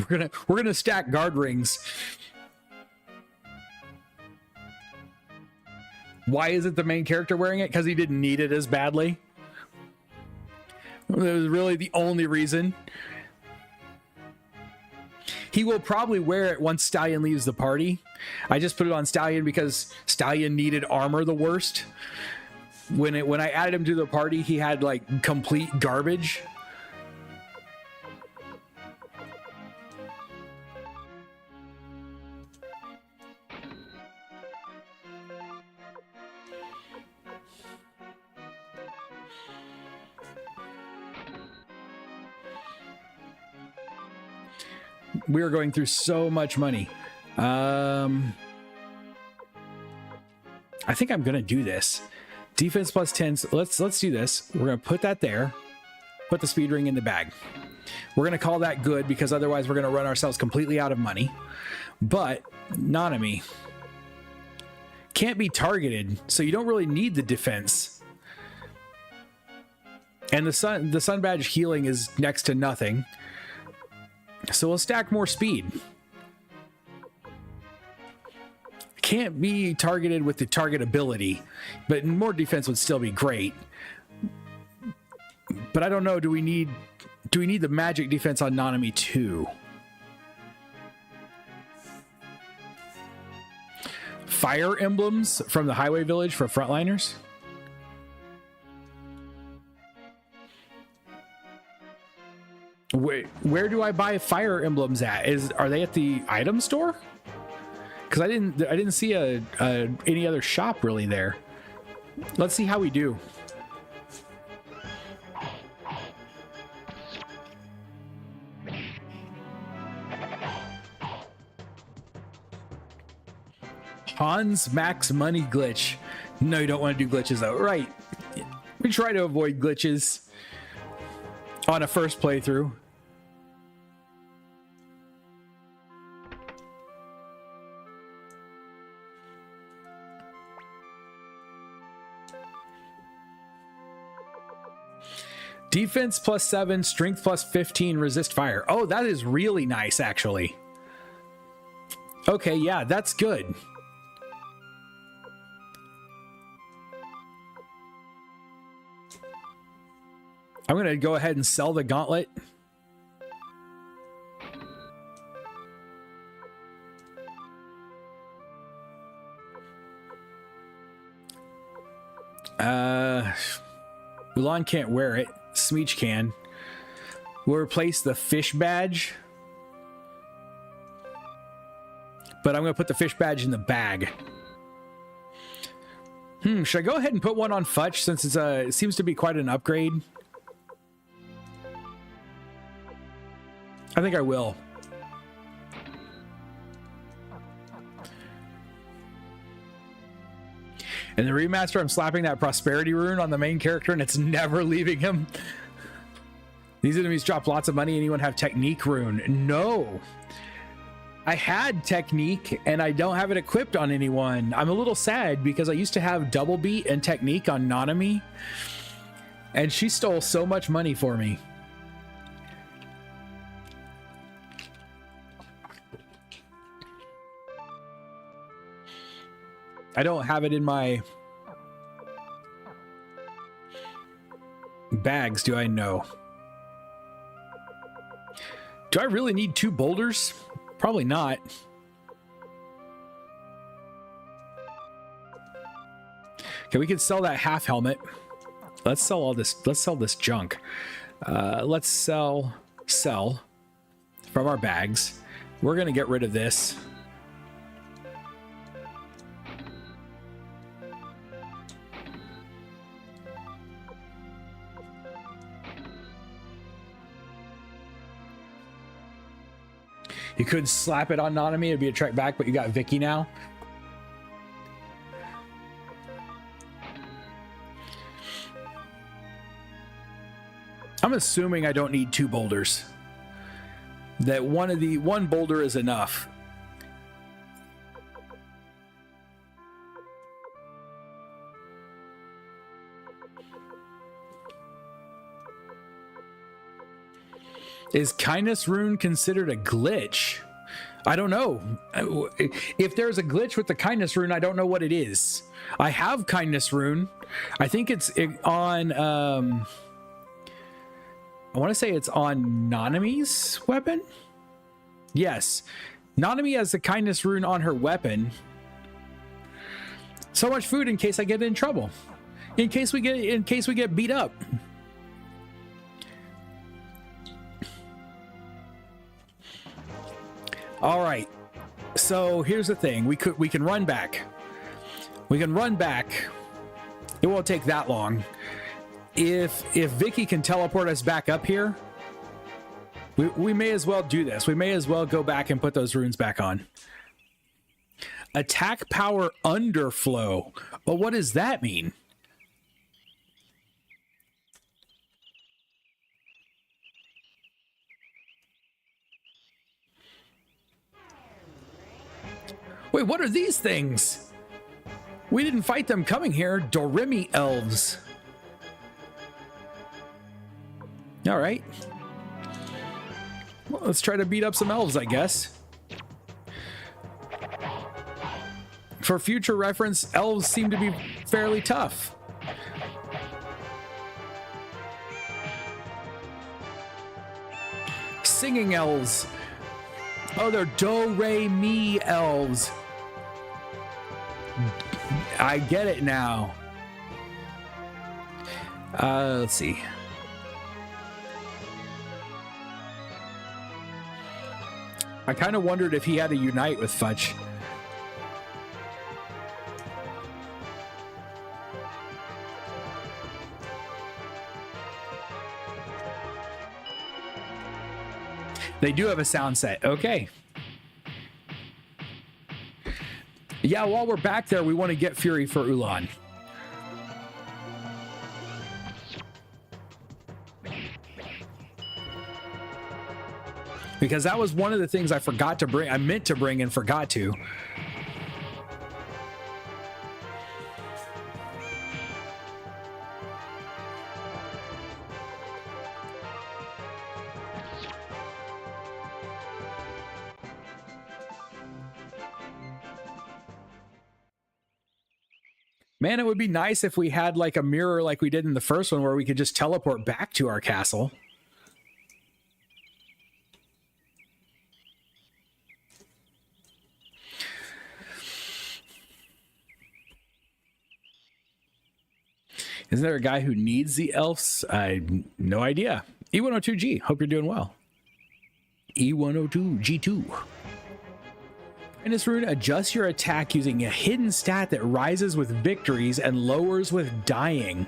We're gonna stack guard rings. Why isn't the main character wearing it? Because he didn't need it as badly. That was really the only reason. He will probably wear it once Stallion leaves the party. I just put it on Stallion because Stallion needed armor the worst. when I added him to the party, he had like complete garbage. We are going through so much money. I think I'm gonna do this. Defense plus 10. Let's do this. We're gonna put that there. Put the speed ring in the bag. We're gonna call that good because otherwise we're gonna run ourselves completely out of money. But Nanami can't be targeted, so you don't really need the defense. And the sun badge healing is next to nothing. So we'll stack more speed. Can't be targeted with the target ability, but more defense would still be great. But I don't know, do we need the magic defense on Nanami too? Fire emblems from the highway village for frontliners? Where do I buy fire emblems at? Are they at the item store? Because I didn't see any other shop really there. Let's see how we do. Hans Max Money glitch. No, you don't want to do glitches though. Right. We try to avoid glitches on a first playthrough. Defense plus 7, strength plus 15, resist fire. Oh, that is really nice, actually. Okay, yeah, that's good. I'm going to go ahead and sell the gauntlet. Ulan can't wear it. Smeech can. We'll replace the fish badge. But I'm going to put the fish badge in the bag. Should I go ahead and put one on Futch since it seems to be quite an upgrade? I think I will. In the remaster, I'm slapping that prosperity rune on the main character and it's never leaving him. These enemies drop lots of money. Anyone have technique rune? No. I had technique and I don't have it equipped on anyone. I'm a little sad because I used to have double beat and technique on Nanami and she stole so much money for me. I don't have it in my bags, do I? know? Do I really need 2 boulders? Probably not. Okay, we can sell that half helmet. Let's sell all this. Let's sell this junk. Let's sell from our bags. We're gonna get rid of this. You could slap it on Nanami, it'd be a trek back, but you got Vicky now. I'm assuming I don't need 2 boulders. That one boulder is enough. Is kindness rune considered a glitch? I don't know. If there's a glitch with the kindness rune, I don't know what it is. I have kindness rune. I think it's on I want to say it's on Nanami's weapon. Yes, Nanami has the kindness rune on her weapon. So much food in case I get in trouble. in case we get beat up. All right. So here's the thing. We can run back. We can run back. It won't take that long. If Vicky can teleport us back up here, we may as well do this. We may as well go back and put those runes back on. Attack power underflow. Well, what does that mean? Wait, what are these things? We didn't fight them coming here. Doremi elves. All right. Well, let's try to beat up some elves, I guess. For future reference, elves seem to be fairly tough. Singing elves. Oh, they're do-re-mi elves. I get it now. Let's see. I kind of wondered if he had to unite with Futch. They do have a sound set. Okay. Yeah, while we're back there, we want to get Fury for Ulan. Because that was one of the things I forgot to bring. I meant to bring and forgot to. Man, it would be nice if we had like a mirror like we did in the first one where we could just teleport back to our castle. Isn't there a guy who needs the elves? No idea. E102G, hope you're doing well. E102G2. Brightness rune, adjust your attack using a hidden stat that rises with victories and lowers with dying.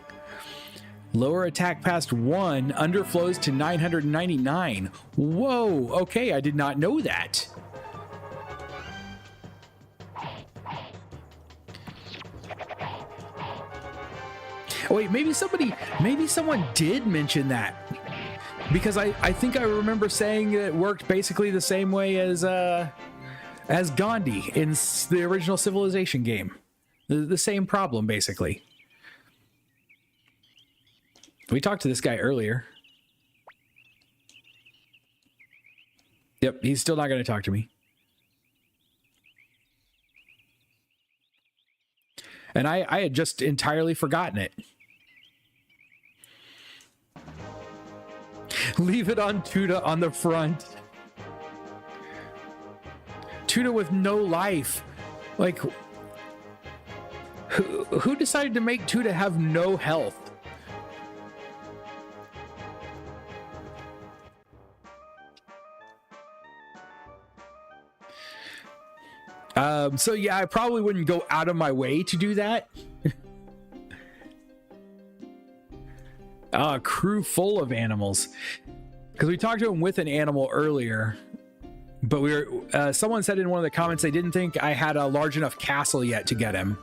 Lower attack past 1, underflows to 999. Whoa, okay, I did not know that. Oh, wait, maybe someone did mention that. Because I think I remember saying it worked basically the same way as Gandhi in the original Civilization game. The same problem, basically. We talked to this guy earlier. Yep, he's still not going to talk to me. And I had just entirely forgotten it. Leave it on Tuda on the front. Tuda with no life. Like, who decided to make Tuda have no health? So yeah, I probably wouldn't go out of my way to do that. A crew full of animals. Because we talked to him with an animal earlier. But we were, someone said in one of the comments they didn't think I had a large enough castle yet to get him.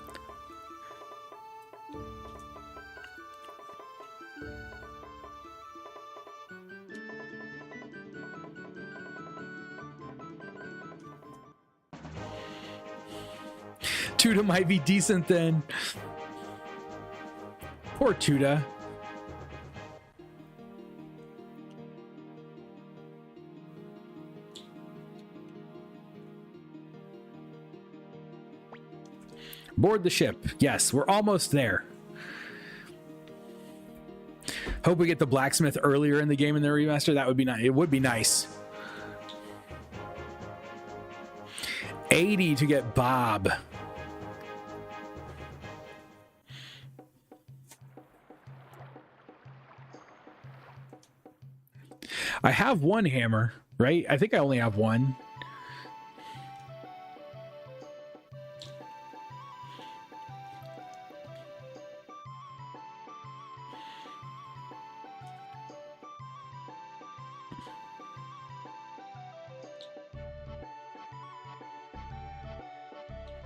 Tuda might be decent then. Poor Tuda. Board the ship. Yes, we're almost there. Hope we get the blacksmith earlier in the game in the remaster. That would be nice. It would be nice. 80 to get Bob. I have one hammer, right? I think I only have one.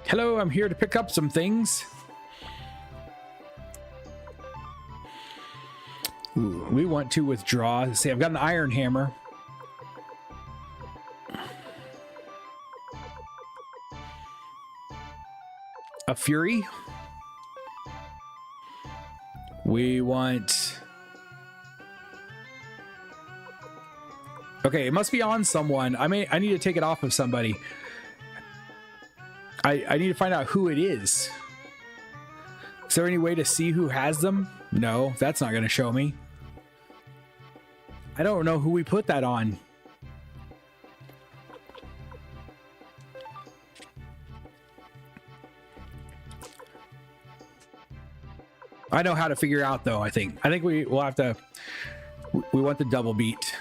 Hello, I'm here to pick up some things. Ooh, we want to withdraw. Let's see, I've got an iron hammer. A fury. We want... Okay, it must be on someone. I need to take it off of somebody. I need to find out who it is. Is there any way to see who has them? No, that's not going to show me. I don't know who we put that on. I know how to figure out though, I think we will have to, we want the double beat.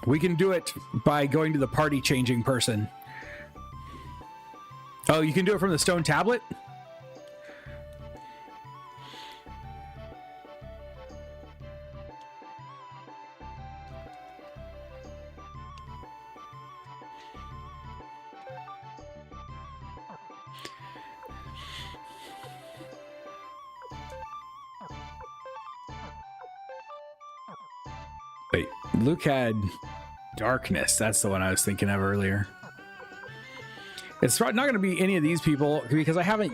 We can do it by going to the party changing person. Oh, you can do it from the stone tablet? Wait, Luke had darkness. That's the one I was thinking of earlier. It's not going to be any of these people because I haven't...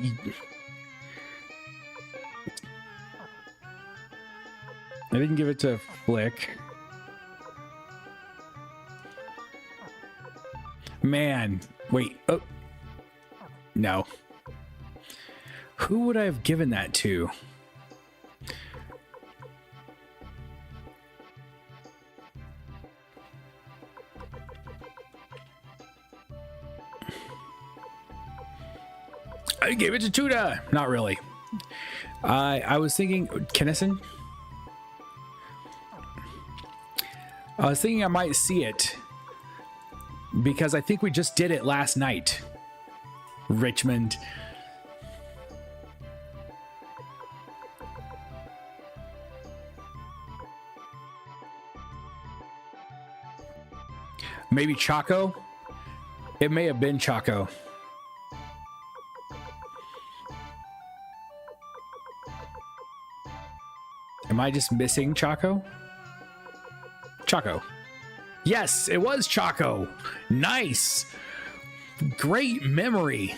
I didn't give it to Flick. Man, wait. Oh, no. Who would I have given that to? I gave it to Tuda. Not really. I was thinking Kennison. I was thinking I might see it because I think we just did it last night. Richmond. Maybe Chaco. It may have been Chaco. Am I just missing Chaco? Chaco. Yes, it was Chaco. Nice. Great memory.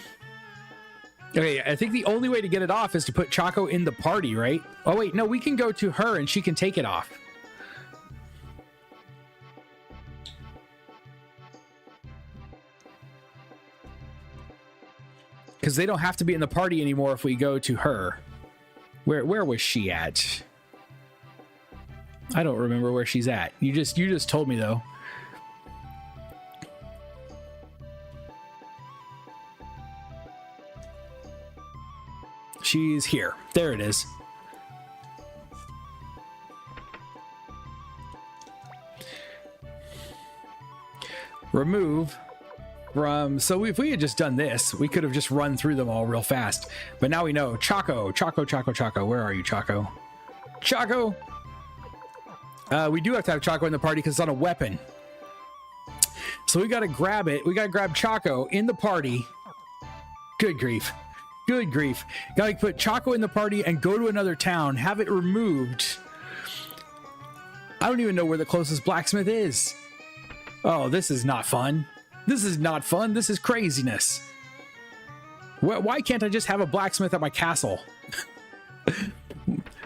Okay, I think the only way to get it off is to put Chaco in the party, right? Oh, wait, no, we can go to her and she can take it off. Because they don't have to be in the party anymore if we go to her. Where was she at? I don't remember where she's at. You just told me though. She's here. There it is. Remove from... So if we had just done this, we could have just run through them all real fast. But now we know. Chaco. Where are you, Chaco? Chaco! We do have to have Chaco in the party because it's on a weapon. So we got to grab it. We got to grab Chaco in the party. Good grief. Good grief. Got to put Chaco in the party and go to another town. Have it removed. I don't even know where the closest blacksmith is. Oh, this is not fun. This is not fun. This is craziness. Why can't I just have a blacksmith at my castle?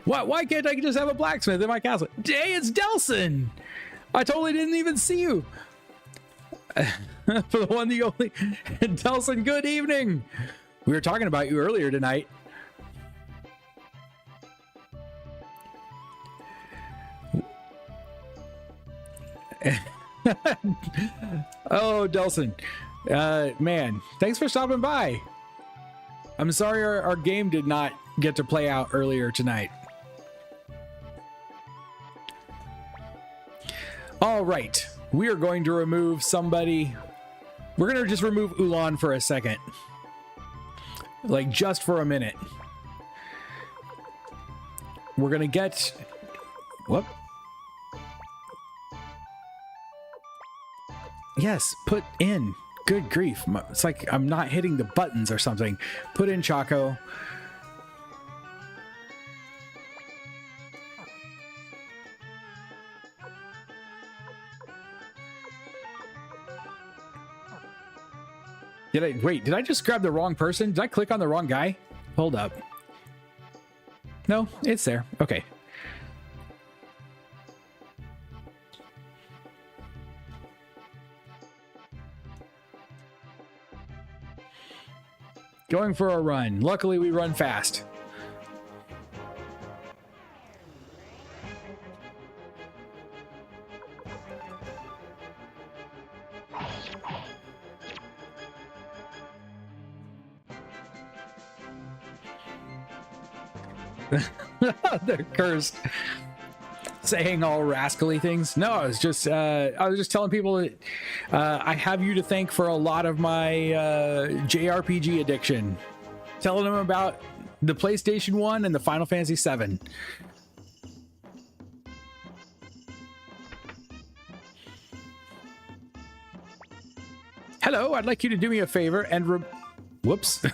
Why can't I just have a blacksmith in my castle? Hey, it's Delson! I totally didn't even see you. For the one, the only... Delson, good evening! We were talking about you earlier tonight. Oh, Delson. Man, thanks for stopping by. I'm sorry our game did not get to play out earlier tonight. All right, we are going to remove somebody. We're going to just remove Ulan for a second. Like, just for a minute. We're going to get... Whoop. Yes, put in. Good grief. It's like I'm not hitting the buttons or something. Put in Chaco. Did I just grab the wrong person? Did I click on the wrong guy? Hold up. No, it's there. Okay. Going for a run. Luckily, we run fast. They're cursed. Saying all rascally things. No, I was just telling people that I have you to thank for a lot of my JRPG addiction. Telling them about the PlayStation 1 and the Final Fantasy 7. Hello, I'd like you to do me a favor and whoops.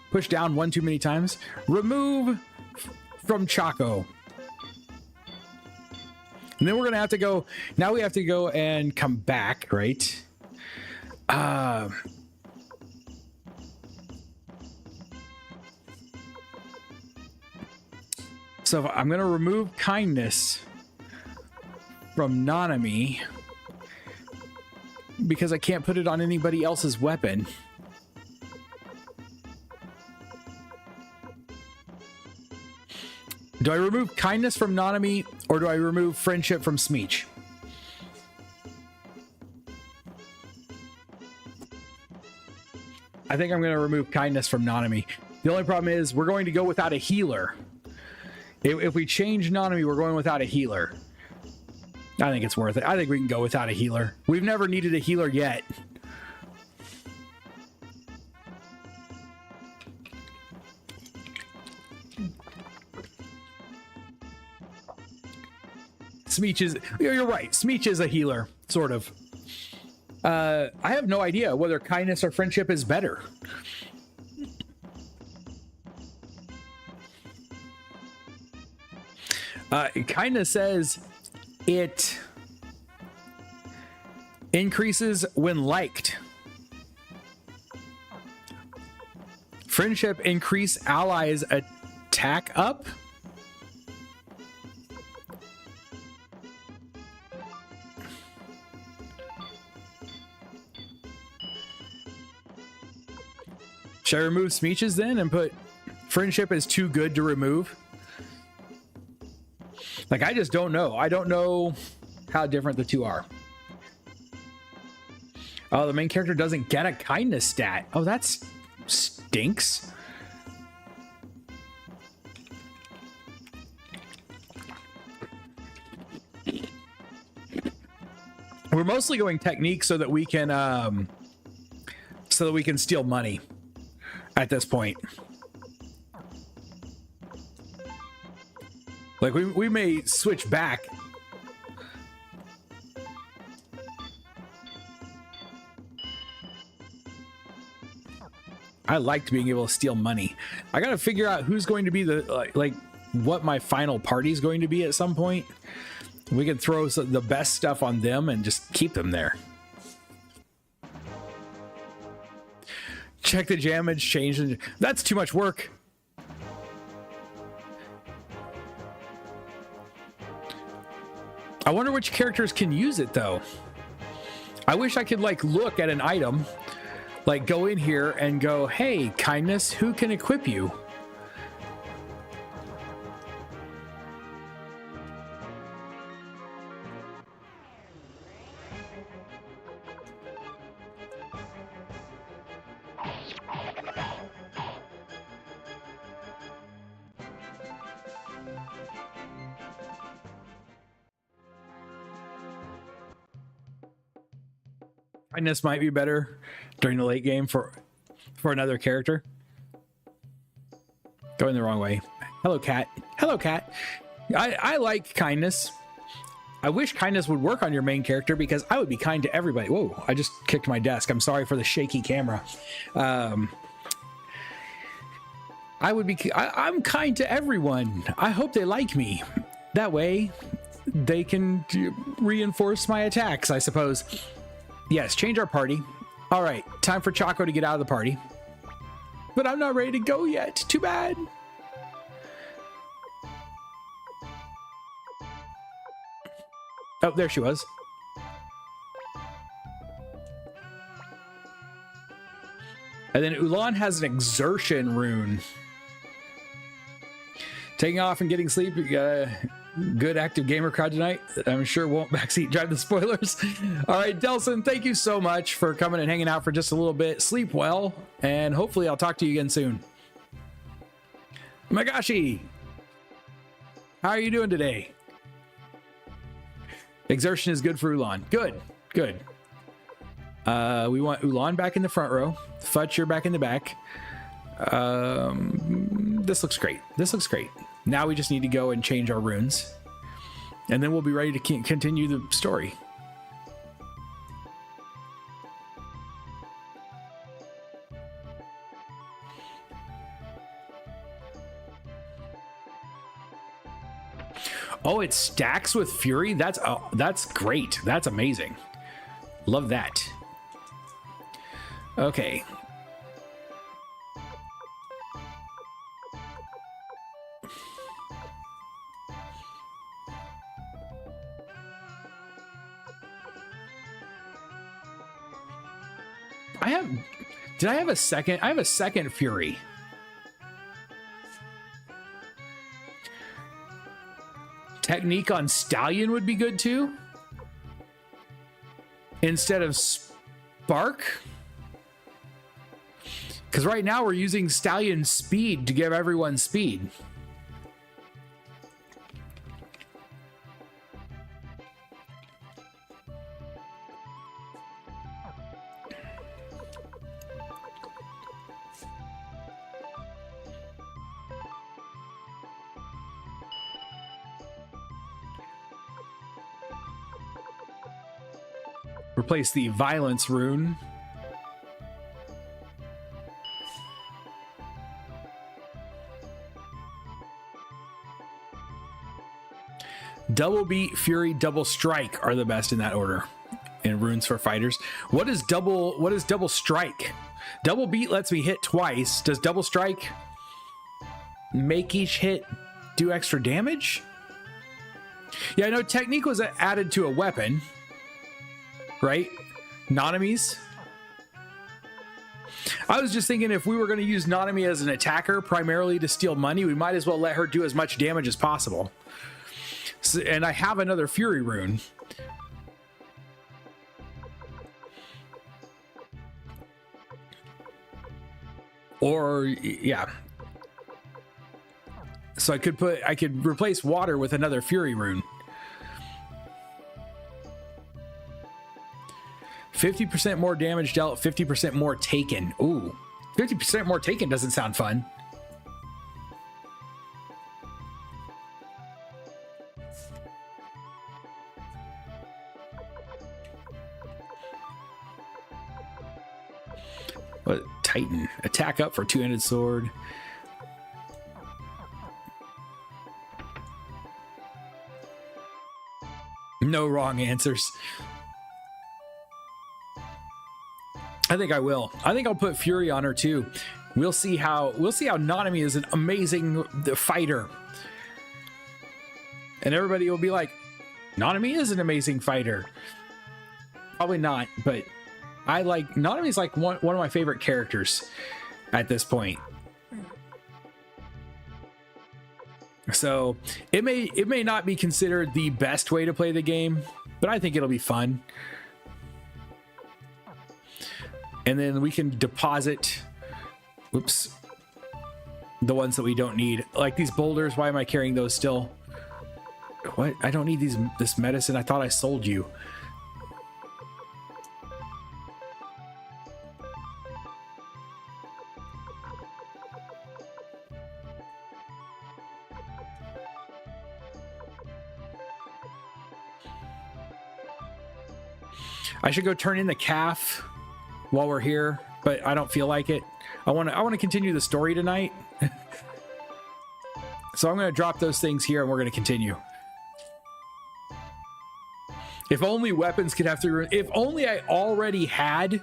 Push down one too many times. Remove from Chaco. And then we're gonna have to go. Now we have to go and come back, right? So I'm gonna remove kindness from Nanami because I can't put it on anybody else's weapon. Do I remove kindness from Nanami or do I remove friendship from Smeech? I think I'm going to remove kindness from Nanami. The only problem is we're going to go without a healer. If we change Nanami, we're going without a healer. I think it's worth it. I think we can go without a healer. We've never needed a healer yet. Smeech is, you're right. Smeech is a healer, sort of. I have no idea whether kindness or friendship is better. Kindness says it increases when liked. Friendship increase allies attack up. Should I remove Smeech's then and put friendship as too good to remove? Like, I just don't know. I don't know how different the two are. Oh, the main character doesn't get a kindness stat. Oh, that stinks. We're mostly going technique so that we can steal money at this point. Like, we may switch back. I liked being able to steal money. I gotta figure out who's going to be the like what my final party is going to be at some point. We can throw the best stuff on them and just keep them there. Check the damage, change. That's too much work. I wonder which characters can use it though. I wish I could like look at an item, like go in here and go, hey, kindness, who can equip you? Kindness might be better during the late game for another character. Going the wrong way. Hello, cat. Hello, cat. I like kindness. I wish kindness would work on your main character because I would be kind to everybody. Whoa, I just kicked my desk. I'm sorry for the shaky camera. I'm kind to everyone. I hope they like me. That way they can reinforce my attacks, I suppose. Yes, change our party. All right, time for Choco to get out of the party. But I'm not ready to go yet. Too bad. Oh, there she was. And then Ulan has an exertion rune. Taking off and getting sleep. You got a good active gamer crowd tonight. I'm sure won't backseat drive the spoilers. All right, Delson, thank you so much for coming and hanging out for just a little bit. Sleep well, and hopefully I'll talk to you again soon. Magashi, how are you doing today? Exertion is good for Ulan. Good, good. We want Ulan back in the front row. Futch, you're back in the back. This looks great. This looks great. Now we just need to go and change our runes, and then we'll be ready to continue the story. Oh, it stacks with Fury? That's great. That's amazing. Love that. Okay. Did I have a second? I have a second Fury. Technique on Stallion would be good too. Instead of Spark. Because right now we're using Stallion Speed to give everyone speed. Replace the violence rune. Double beat, Fury, double strike are the best in that order in runes for fighters. What is double strike? Double beat lets me hit twice. Does double strike make each hit do extra damage? Yeah, I know technique was added to a weapon. Right? Nanamis. I was just thinking if we were going to use Nanami as an attacker primarily to steal money, we might as well let her do as much damage as possible. So, and I have another Fury rune. Or yeah. So I could replace water with another Fury rune. 50% more damage dealt, 50% more taken. Ooh, 50% more taken doesn't sound fun. What? Titan. Attack up for two-handed sword. No wrong answers. I think I will. I think I'll put Fury on her too. We'll see how Nanami is an amazing fighter. And everybody will be like, Nanami is an amazing fighter. Probably not, but I like Nanami's like one of my favorite characters at this point. So it may not be considered the best way to play the game, but I think it'll be fun. And then we can deposit, whoops, the ones that we don't need. Like these boulders, why am I carrying those still? What? I don't need this medicine. I thought I sold you. I should go turn in the calf while we're here, but I don't feel like it. I want to continue the story tonight. So I'm going to drop those things here and we're going to continue. If only weapons could have 3 runes. If only I already had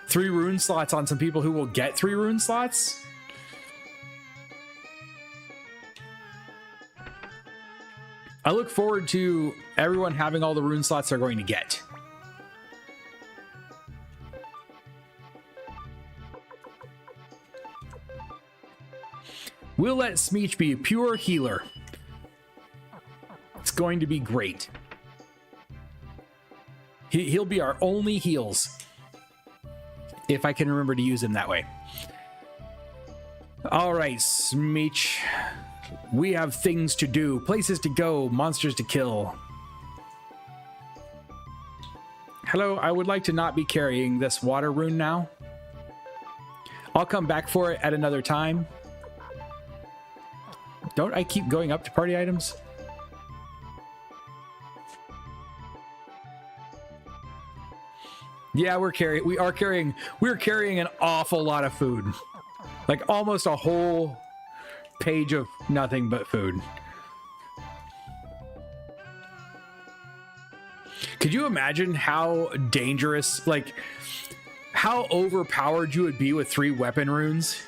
3 rune slots on some people who will get 3 rune slots. I look forward to everyone having all the rune slots they're going to get. We'll let Smeech be a pure healer. It's going to be great. He'll be our only heals. If I can remember to use him that way. All right, Smeech. We have things to do, places to go, monsters to kill. Hello, I would like to not be carrying this water rune now. I'll come back for it at another time. Don't I keep going up to party items? Yeah, we're carrying an awful lot of food. Like almost a whole page of nothing but food. Could you imagine how dangerous, like how overpowered you would be with 3 weapon runes?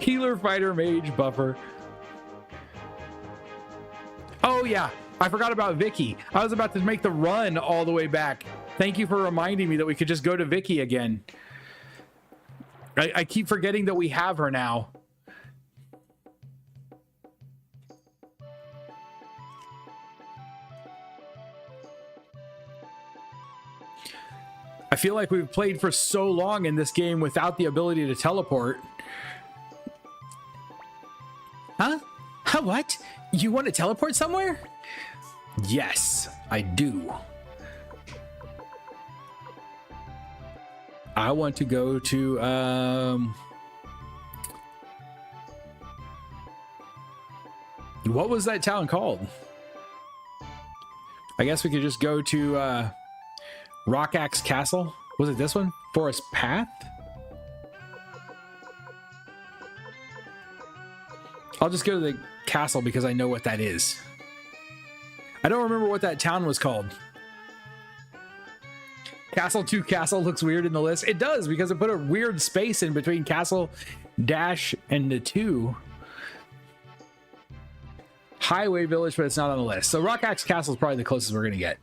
Healer, fighter, mage, buffer. Oh yeah, I forgot about Vicky. I was about to make the run all the way back. Thank you for reminding me that we could just go to Vicky again. I keep forgetting that we have her now. I feel like we've played for so long in this game without the ability to teleport. Huh? Huh, what? You want to teleport somewhere? Yes, I do. I want to go to, what was that town called? I guess we could just go to, Rock Axe Castle. Was it this one? Forest Path? I'll just go to the castle because I know what that is. I don't remember what that town was called. Castle 2 Castle looks weird in the list. It does because it put a weird space in between Castle Dash and the 2. Highway Village, but it's not on the list. So Rock Axe Castle is probably the closest we're going to get.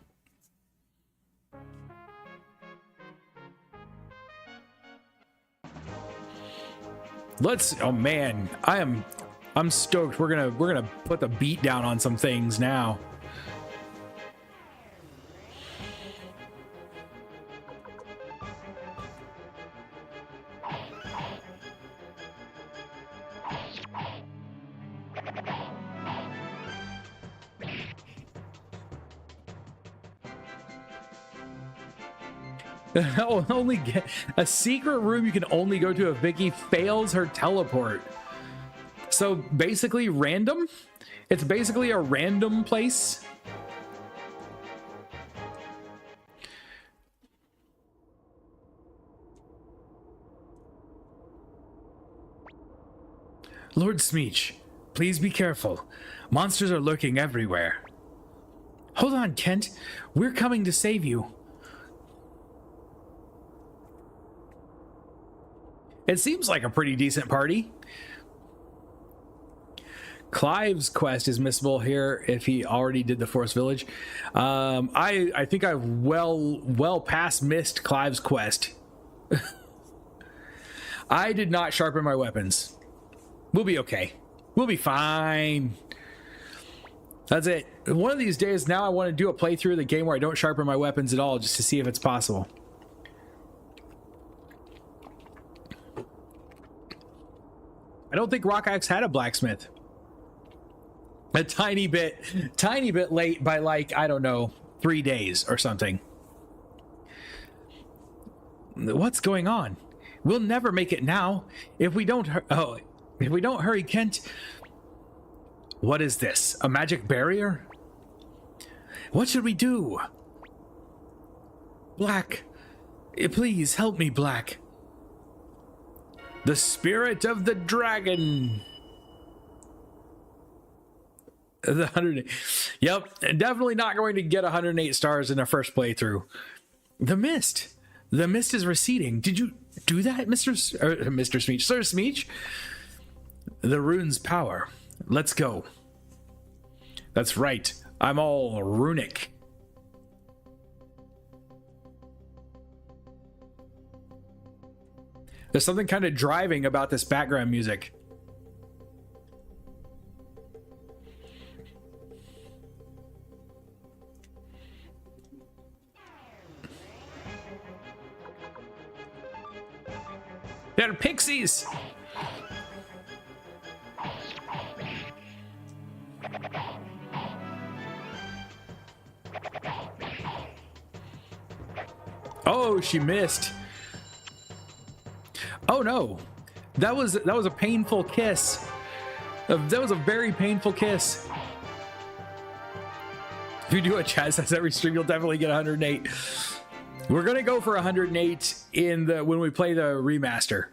Oh man, I'm stoked. We're gonna put the beat down on some things now. Only get a secret room you can only go to if Vicky fails her teleport. So basically random. It's basically a random place. Lord Smeech, please be careful. Monsters are lurking everywhere. Hold on, Kent. We're coming to save you. It seems like a pretty decent party. Clive's quest is missable here if he already did the Forest Village. I think I've well past missed Clive's quest. I did not sharpen my weapons. We'll be okay. We'll be fine. That's it. One of these days now I want to do a playthrough of the game where I don't sharpen my weapons at all just to see if it's possible. I don't think Rock Axe had a blacksmith. A tiny bit late by like, I don't know, 3 days or something. What's going on? We'll never make it now if we don't hurry, Kent. What is this? A magic barrier? What should we do? Black, please help me, Black. The spirit of the dragon. The 100. Yep, definitely not going to get 108 stars in the first playthrough. The mist. The mist is receding. Did you do that, Mr. Smeech? Sir Smeech? The rune's power. Let's go. That's right. I'm all runic. There's something kind of driving about this background music. They're pixies! Oh, she missed. Oh no, that was a painful kiss. That was a very painful kiss. If you do a chat says every stream, you'll definitely get 108. We're gonna go for 108 when we play the remaster.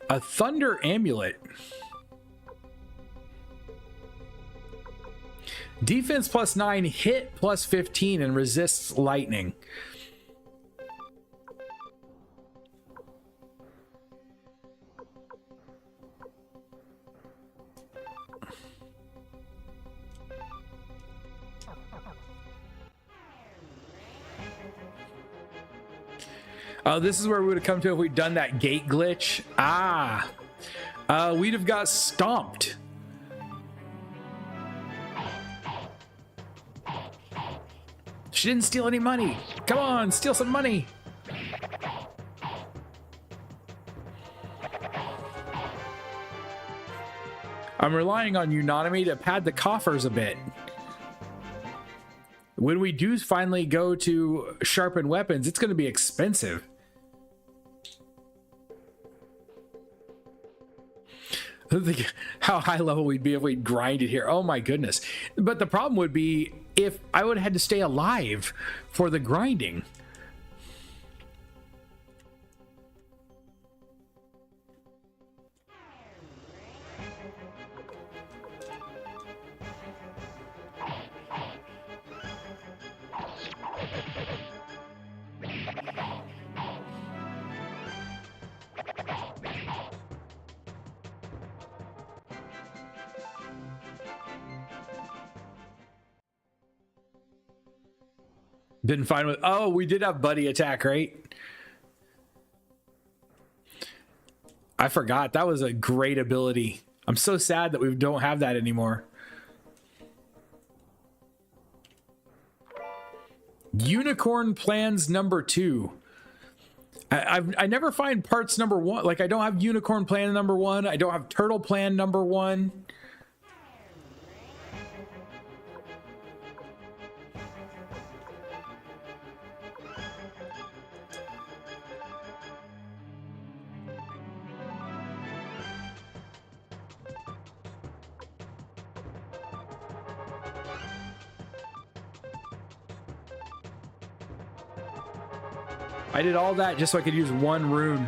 A thunder amulet. Defense +9, hit +15, and resists lightning. Oh, this is where we would have come to if we'd done that gate glitch. We'd have got stomped. She didn't steal any money. Come on, steal some money. I'm relying on Konami to pad the coffers a bit. When we do finally go to sharpen weapons, it's going to be expensive. Think how high level we'd be if we'd grinded here. Oh my goodness. But the problem would be if I would have had to stay alive for the grinding. Been fine with. Oh, we did have buddy attack, right? I forgot. That was a great ability. I'm so sad that we don't have that anymore. Unicorn plans #2. I never find parts #1. Like, I don't have unicorn plan #1. I don't have turtle plan #1. I did all that just so I could use one rune.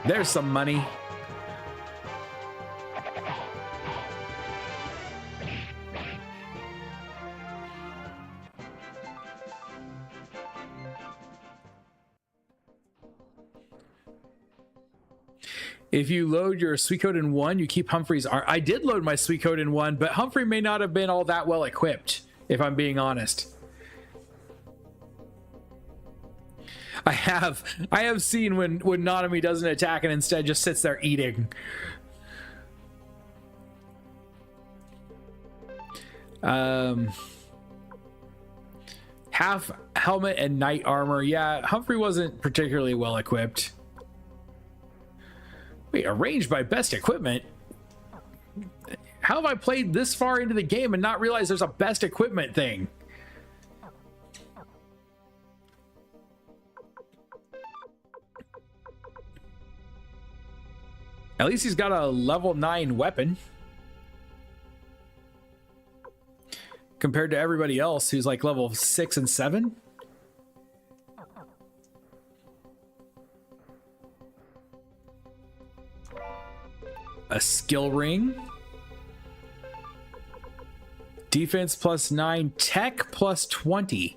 There's some money. If you load your Suikoden 1, you keep Humphrey's art. I did load my Suikoden 1, but Humphrey may not have been all that well equipped, if I'm being honest. I have seen when Nanami doesn't attack and instead just sits there eating. Half helmet and knight armor. Yeah, Humphrey wasn't particularly well equipped. Wait, arranged by best equipment? How have I played this far into the game and not realized there's a best equipment thing? At least he's got a level 9 weapon. Compared to everybody else who's like level 6 and 7. A skill ring. Defense plus 9, tech plus 20.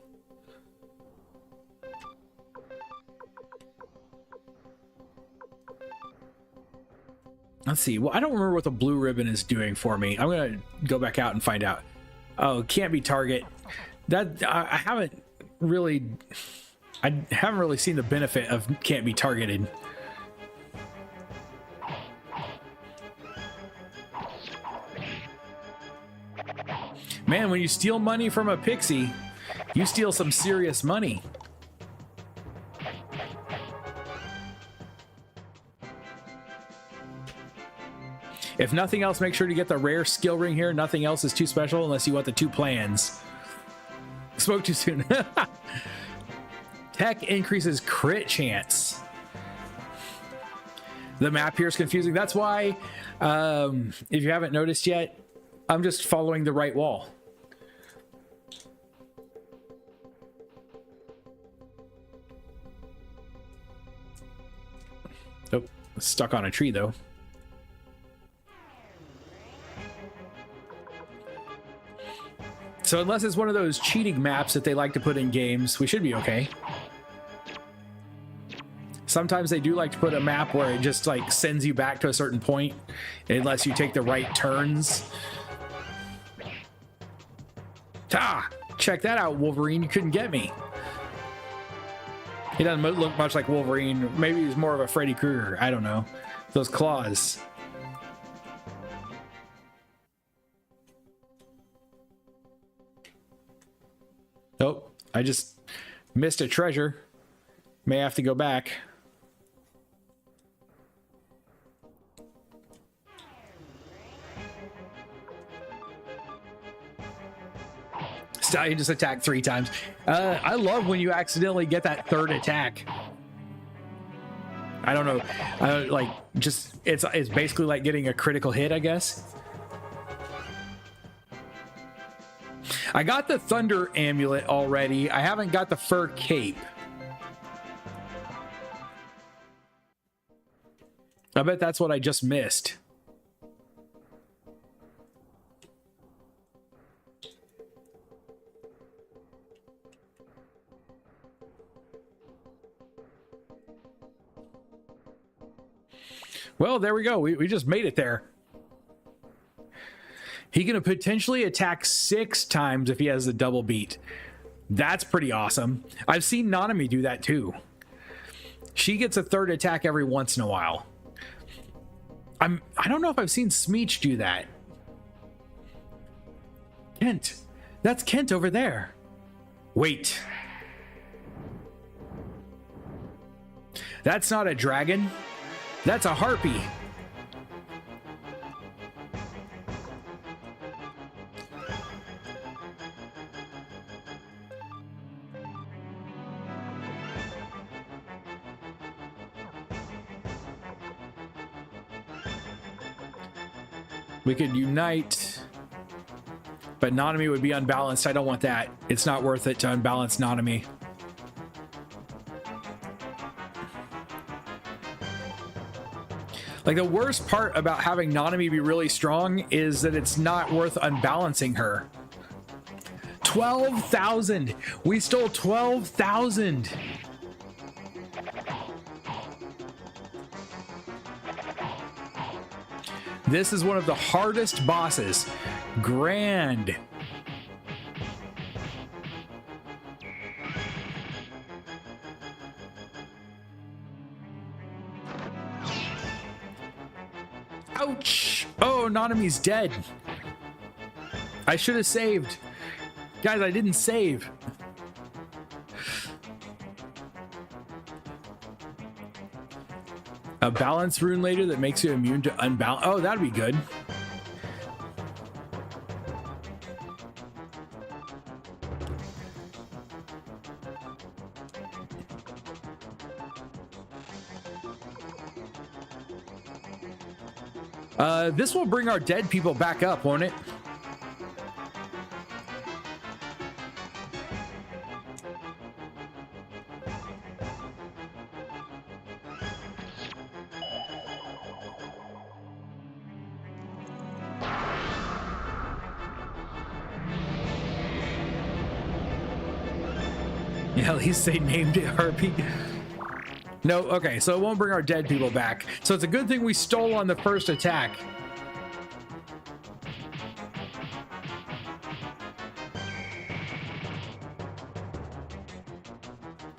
Let's see. Well, I don't remember what the blue ribbon is doing for me. I'm going to go back out and find out. Oh, can't be target. That I haven't really seen the benefit of can't be targeted. Man, when you steal money from a pixie, you steal some serious money. If nothing else, make sure to get the rare skill ring here. Nothing else is too special unless you want the 2 plans. Spoke too soon. Tech increases crit chance. The map here is confusing. That's why, if you haven't noticed yet, I'm just following the right wall. Oh, stuck on a tree though. So unless it's one of those cheating maps that they like to put in games, we should be okay. Sometimes they do like to put a map where it just like sends you back to a certain point unless you take the right turns. Ah, check that out, Wolverine. You couldn't get me. He doesn't look much like Wolverine. Maybe he's more of a Freddy Krueger. I don't know. Those claws. Oh, I just missed a treasure. May have to go back. Stallion just attacked 3 times. I love when you accidentally get that 3rd attack. I don't know. Like, just it's basically like getting a critical hit, I guess. I got the thunder amulet already. I haven't got the fur cape. I bet that's what I just missed. Well, there we go. We just made it there. He can potentially attack 6 times if he has the double beat. That's pretty awesome. I've seen Nanami do that too. She gets a 3rd attack every once in a while. I don't know if I've seen Smeech do that. Kent. That's Kent over there. Wait. That's not a dragon. That's a harpy. We could unite, but Nanami would be unbalanced. I don't want that. It's not worth it to unbalance Nanami. Like, the worst part about having Nanami be really strong is that it's not worth unbalancing her. 12,000! We stole 12,000! This is one of the hardest bosses. Grand. Ouch! Oh, Nanami's dead. I should have saved. Guys, I didn't save. A balance rune later that makes you immune to unbalance. Oh, that'd be good. This will bring our dead people back up, won't it? Yeah, at least they named it Harpy. No, okay, so it won't bring our dead people back. So it's a good thing we stole on the first attack.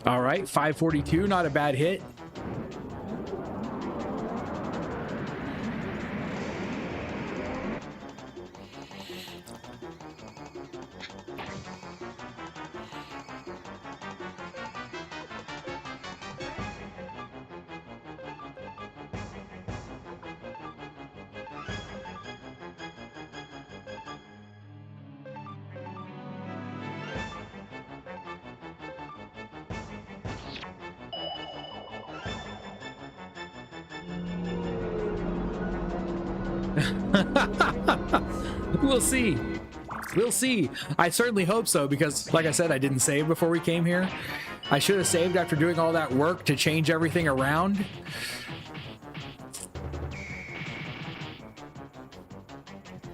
All right, 542, not a bad hit. We'll see. We'll see. I certainly hope so, because like I said, I didn't save before we came here. I should have saved after doing all that work to change everything around.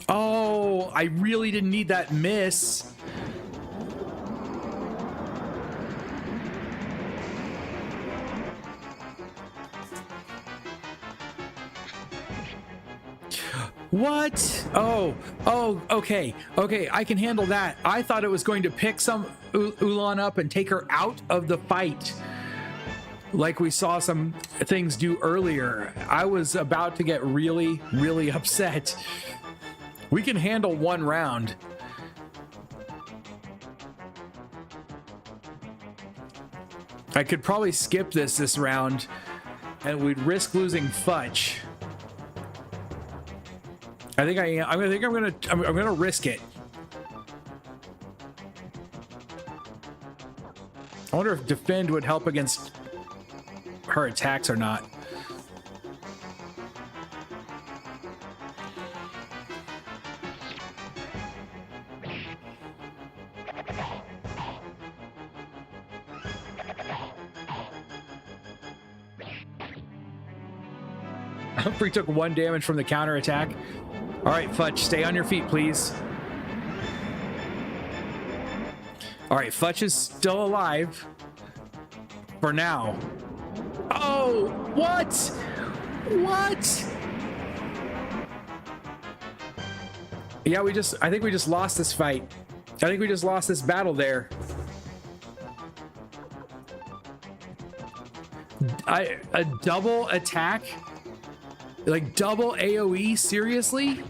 Oh, I really didn't need that miss. What? Oh, okay. Okay, I can handle that. I thought it was going to pick some Ulan up and take her out of the fight, like we saw some things do earlier. I was about to get really, really upset. We can handle one round. I could probably skip this round, and we'd risk losing Futch. I think I'm gonna risk it. I wonder if defend would help against her attacks or not. Humphrey took 1 damage from the counter attack. All right, Futch, stay on your feet, please. All right, Futch is still alive for now. Oh, what? What? Yeah, I think we just lost this fight. I think we just lost this battle there. A double attack? Like double AoE, seriously?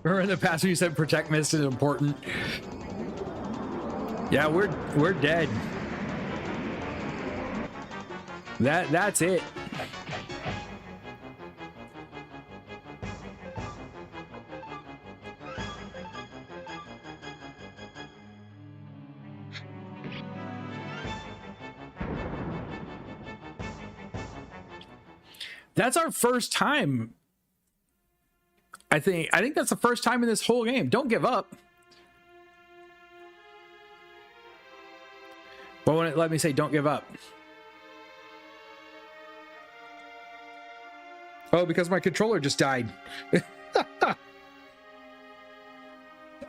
Remember in the past when you said protect mist is important? Yeah, we're dead. That's it. That's our first time. I think that's the first time in this whole game. Don't give up. won't it let me say don't give up? Oh, because my controller just died.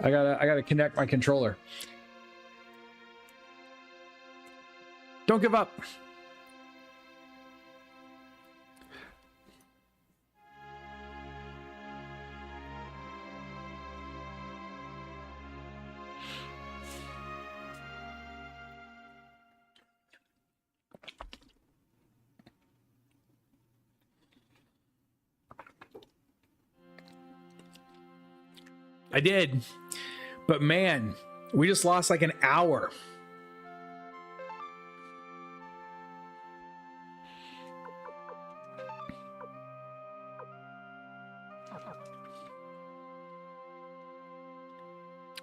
I gotta connect my controller. Don't give up. I did, but man, we just lost like an hour.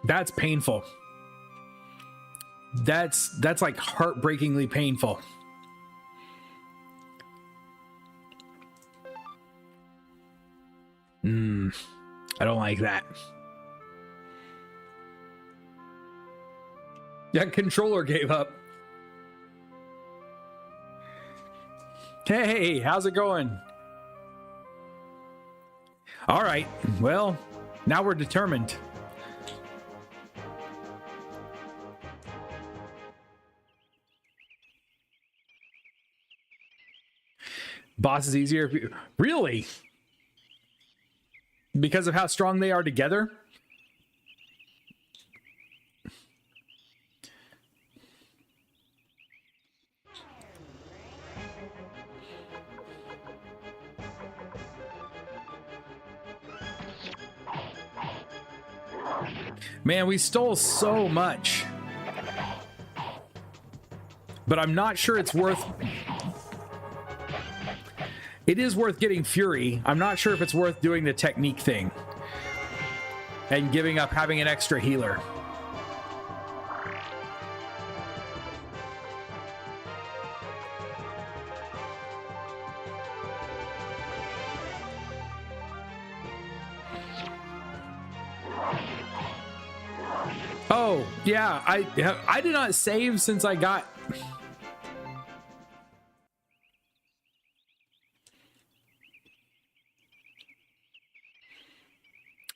That's painful. That's like heartbreakingly painful. I don't like that. That controller gave up. Hey, how's it going? All right, well, now we're determined. Boss is easier if you... Really? Because of how strong they are together? Man, we stole so much. But I'm not sure it's worth... It is worth getting Fury. I'm not sure if it's worth doing the technique thing and giving up having an extra healer. Oh, yeah, I did not save since I got...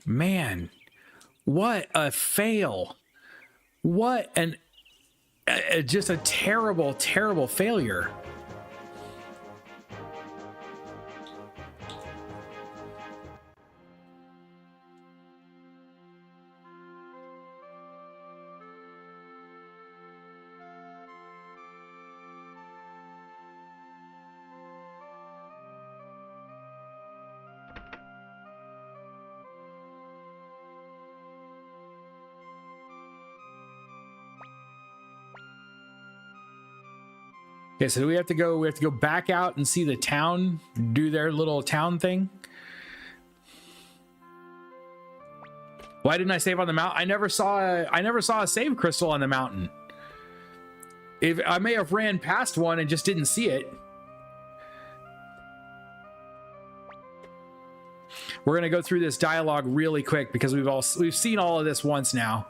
Man, what a fail. What an... just a terrible, terrible failure. Okay, so we have to go back out and see the town, do their little town thing. Why didn't I save on the mountain? I never saw a save crystal on the mountain. If I may have ran past one and just didn't see it. We're gonna go through this dialogue really quick because we've seen all of this once now.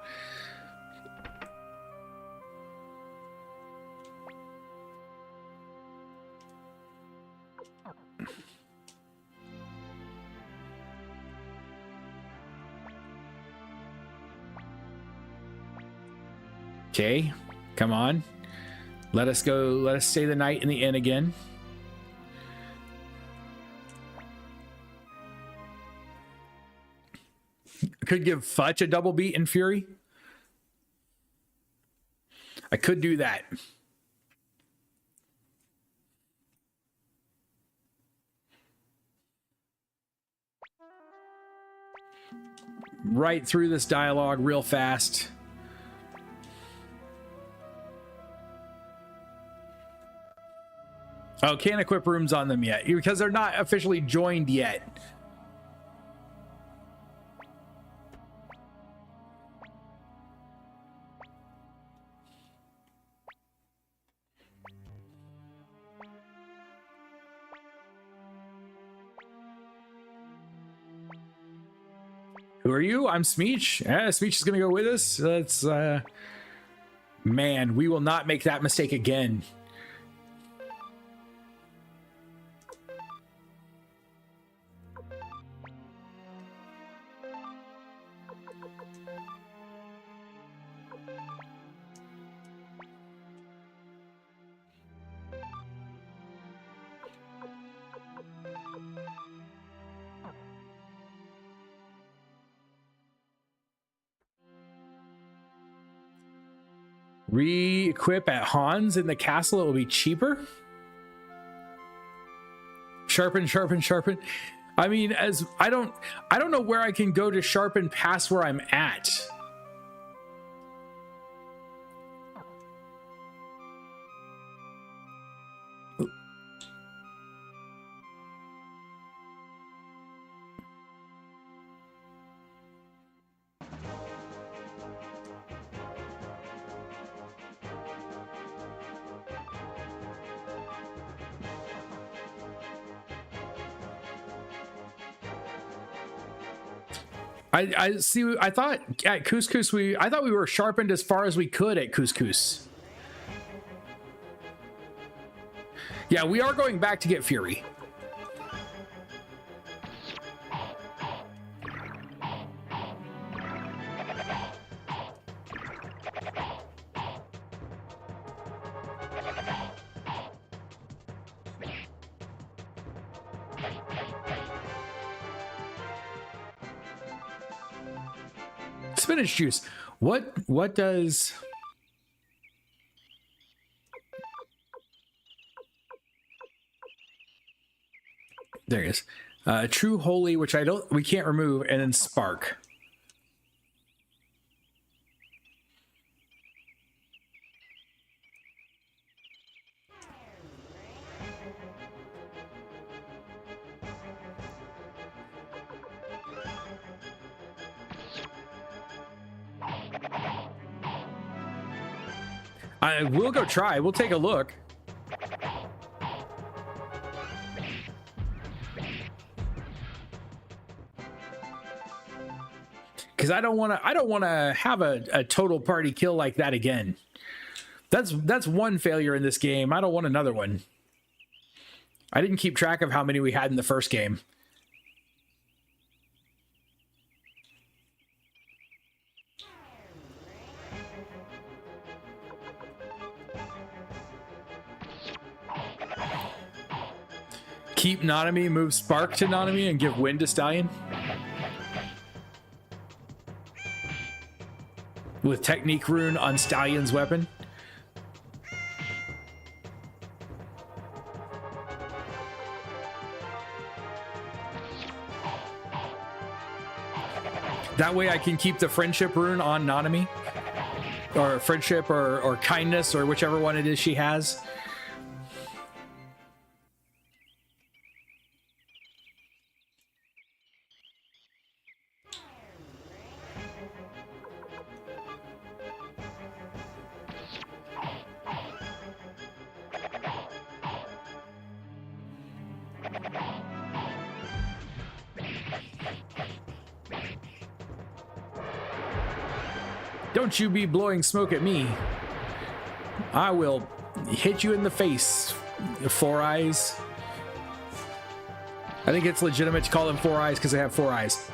Okay, come on. Let us stay the night in the inn again. Could give Futch a double beat in Fury. I could do that. Right through this dialogue real fast. Oh, can't equip rooms on them yet because they're not officially joined yet. Who are you? I'm Smeech. Smeech is gonna go with us. Let's Man, we will not make that mistake again. Re-equip at Hans in the castle. It will be cheaper. Sharpen, sharpen, sharpen. I mean, as I don't know where I can go to sharpen past where I'm at. I see. I thought at Couscous I thought we were sharpened as far as we could at Couscous. Yeah, we are going back to get Fury. Spinach juice. What does there it is. True Holy, which we can't remove, and then Spark. We'll go try. We'll take a look. Because I don't want to have a total party kill like that again. That's one failure in this game. I don't want another one. I didn't keep track of how many we had in the first game. Keep Nanami, move Spark to Nanami, and give Wind to Stallion. With Technique Rune on Stallion's weapon. That way I can keep the Friendship Rune on Nanami. Or Friendship or Kindness, or whichever one it is she has. Don't you be blowing smoke at me. I will hit you in the face, Four Eyes. I think it's legitimate to call them Four Eyes because they have 4 eyes.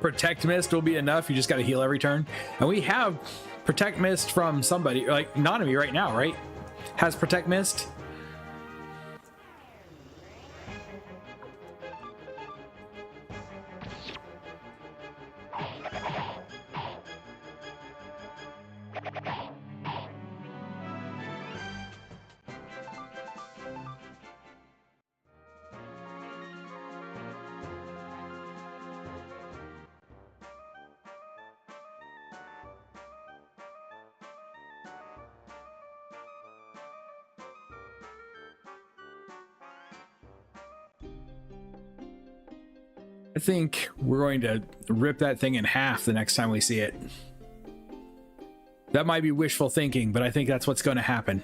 Protect Mist will be enough. You just got to heal every turn. And we have Protect Mist from somebody, like Nanami right now, right? Has Protect Mist. I think we're going to rip that thing in half the next time we see it. That might be wishful thinking, but I think that's what's going to happen.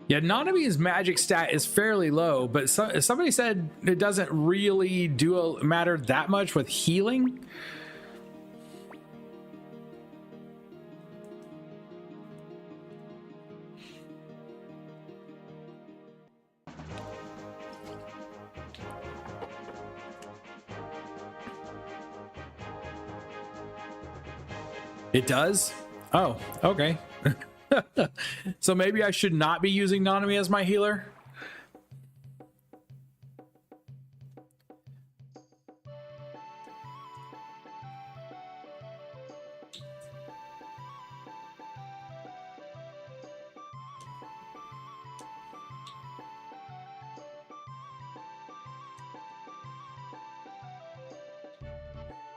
Yeah, Nanami's magic stat is fairly low, but somebody said it doesn't really matter that much with healing. It does? Oh, okay. So maybe I should not be using Nanami as my healer.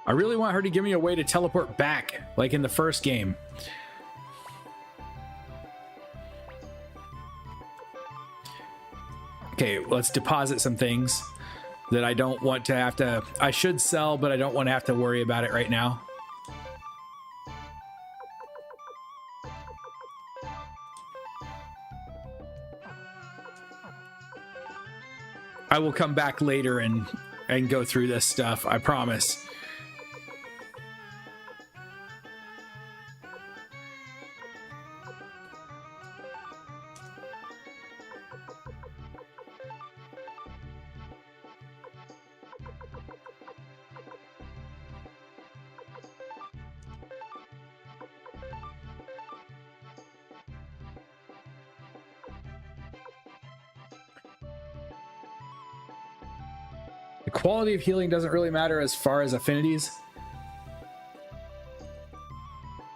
I really want her to give me a way to teleport back, like in the first game. Okay, let's deposit some things that I don't want to have to... I should sell, but I don't want to have to worry about it right now. I will come back later and go through this stuff, I promise. The quality of healing doesn't really matter as far as affinities,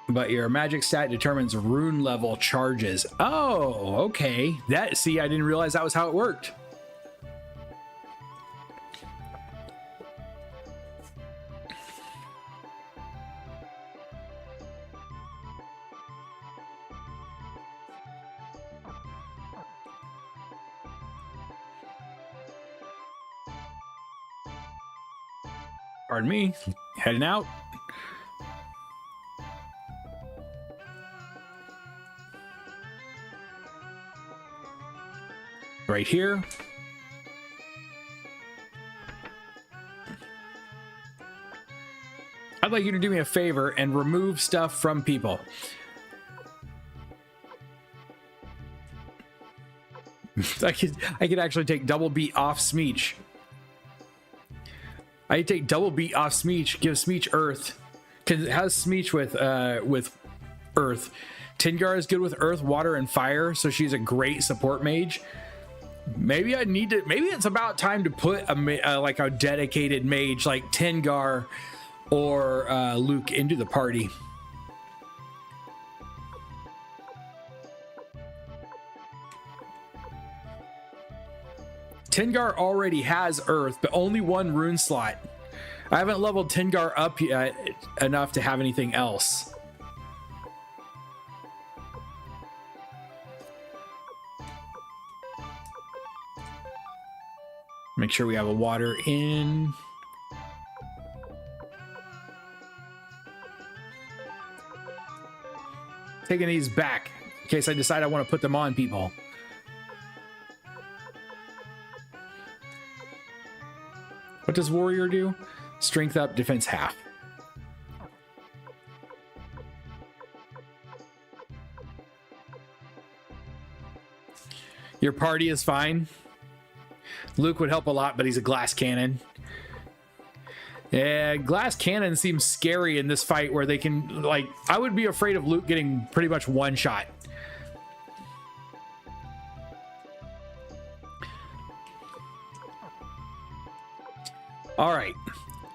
but your magic stat determines rune level charges. Oh, okay. See, I didn't realize that was how it worked. Pardon me, heading out. Right here. I'd like you to do me a favor and remove stuff from people. I could actually take double beat off Smeech. I take double beat off Smeech, give Smeech Earth, because it has Smeech with Earth. Tingar is good with Earth, Water, and Fire, so she's a great support mage. Maybe I need to. Maybe it's about time to put like a dedicated mage like Tingar or Luke into the party. Tingar already has Earth, but only one rune slot. I haven't leveled Tingar up yet enough to have anything else. Make sure we have a water in. Taking these back in case I decide I want to put them on people. What does Warrior do? Strength up, defense half. Your party is fine. Luke would help a lot, but he's a glass cannon. Yeah, glass cannon seems scary in this fight where they can, like, I would be afraid of Luke getting pretty much one shot. All right,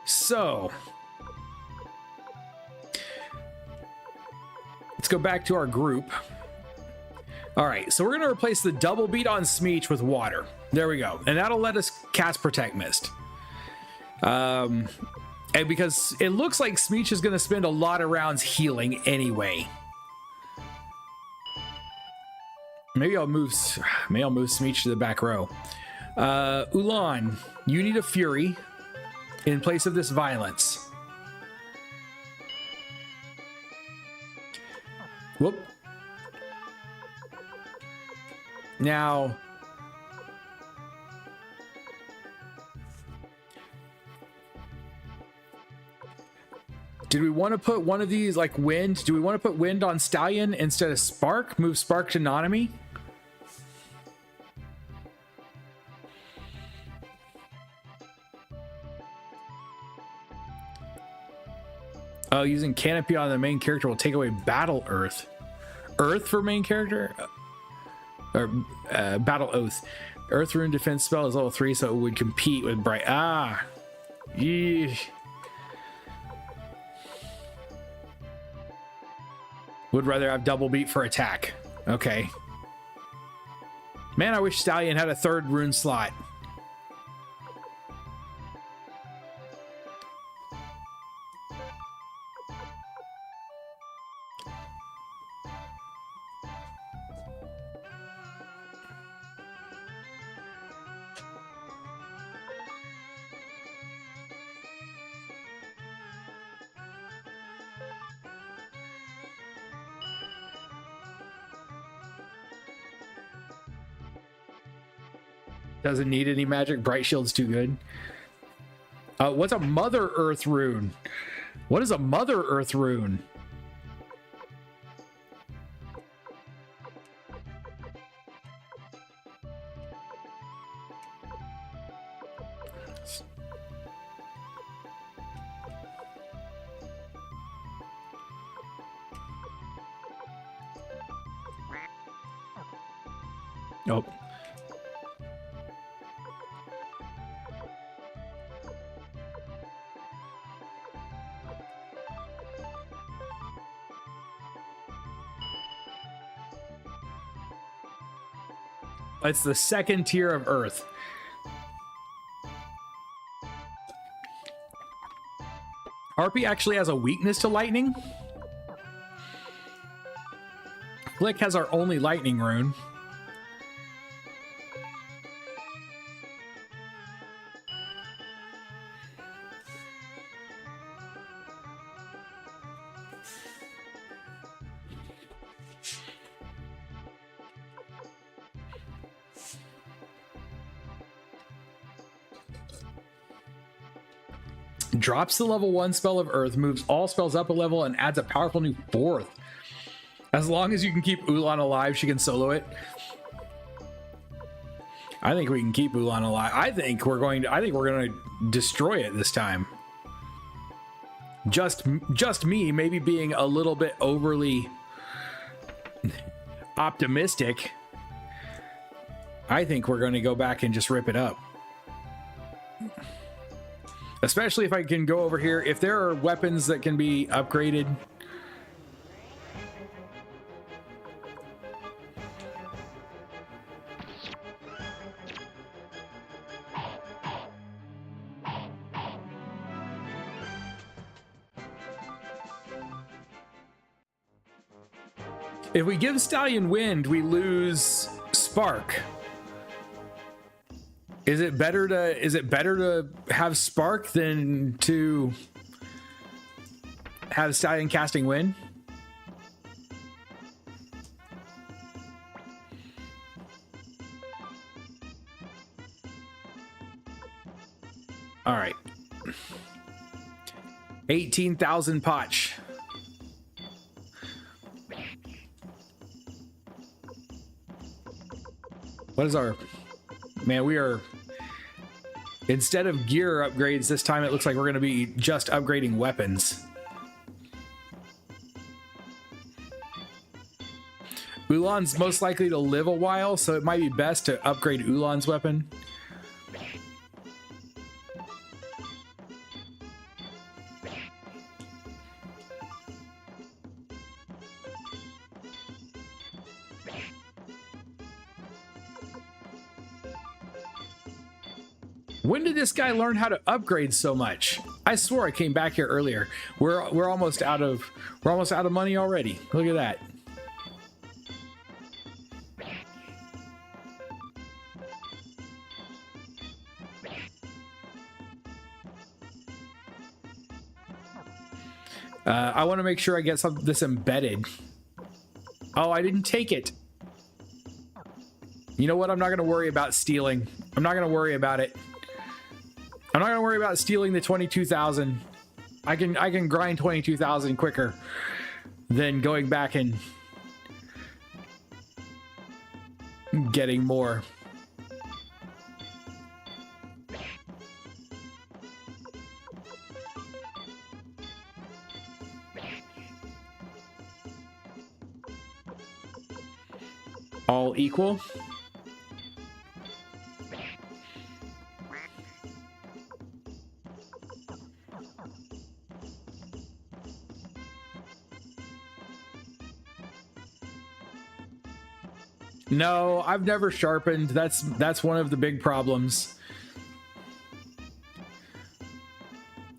so let's go back to our group. All right, so we're going to replace the double beat on Smeech with water. There we go. And that'll let us cast Protect Mist. And because it looks like Smeech is going to spend a lot of rounds healing anyway. Maybe I'll move Smeech to the back row. Ulan, you need a Fury in place of this Violence. Whoop. Now, did we want to put one of these like Wind? Do we want to put Wind on Stallion instead of Spark? Move Spark to Nanami? Oh, using Canopy on the main character will take away Battle Earth. Earth for main character? Or Battle Oath. Earth Rune defense spell is level 3, so it would compete with Bright. Ah. Yeesh. Would rather have double beat for attack. Okay. Man, I wish Stallion had a third rune slot. Doesn't need any magic. Bright Shield's too good. What's a Mother Earth rune? What is a Mother Earth rune? Nope. It's the second tier of Earth. Harpy actually has a weakness to lightning. Flick has our only lightning rune. Drops the level 1 spell of Earth, moves all spells up a level, and adds a powerful new 4th. As long as you can keep Ulan alive, she can solo it. I think we can keep Ulan alive. I think we're going to destroy it this time. Just me, maybe being a little bit overly optimistic. I think we're going to go back and just rip it up. Especially if I can go over here. If there are weapons that can be upgraded. If we give Stallion Wind, we lose Spark. Is it better to have Spark than to have Stallion casting Wind? All right. 18,000 potch. What is our... Man, we are... Instead of gear upgrades, this time it looks like we're going to be just upgrading weapons. Ulan's most likely to live a while, so it might be best to upgrade Ulan's weapon. When did this guy learn how to upgrade so much? I swore I came back here earlier. We're almost out of money already. Look at that. I want to make sure I get this embedded. Oh, I didn't take it. You know what? I'm not going to worry about stealing. I'm not going to worry about it. I'm not going to worry about stealing the 22,000. I can grind 22,000 quicker than going back and getting more. All equal. No, I've never sharpened. That's one of the big problems.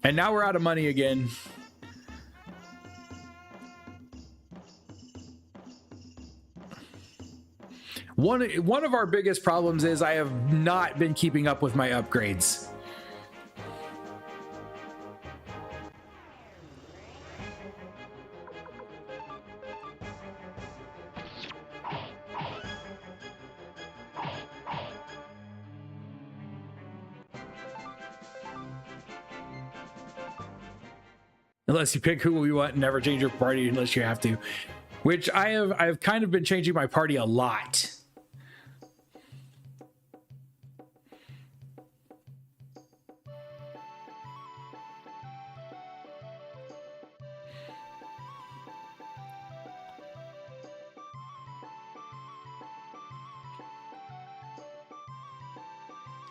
And now we're out of money again. One of our biggest problems is I have not been keeping up with my upgrades. Unless you pick who we want and never change your party unless you have to. Which I've kind of been changing my party a lot.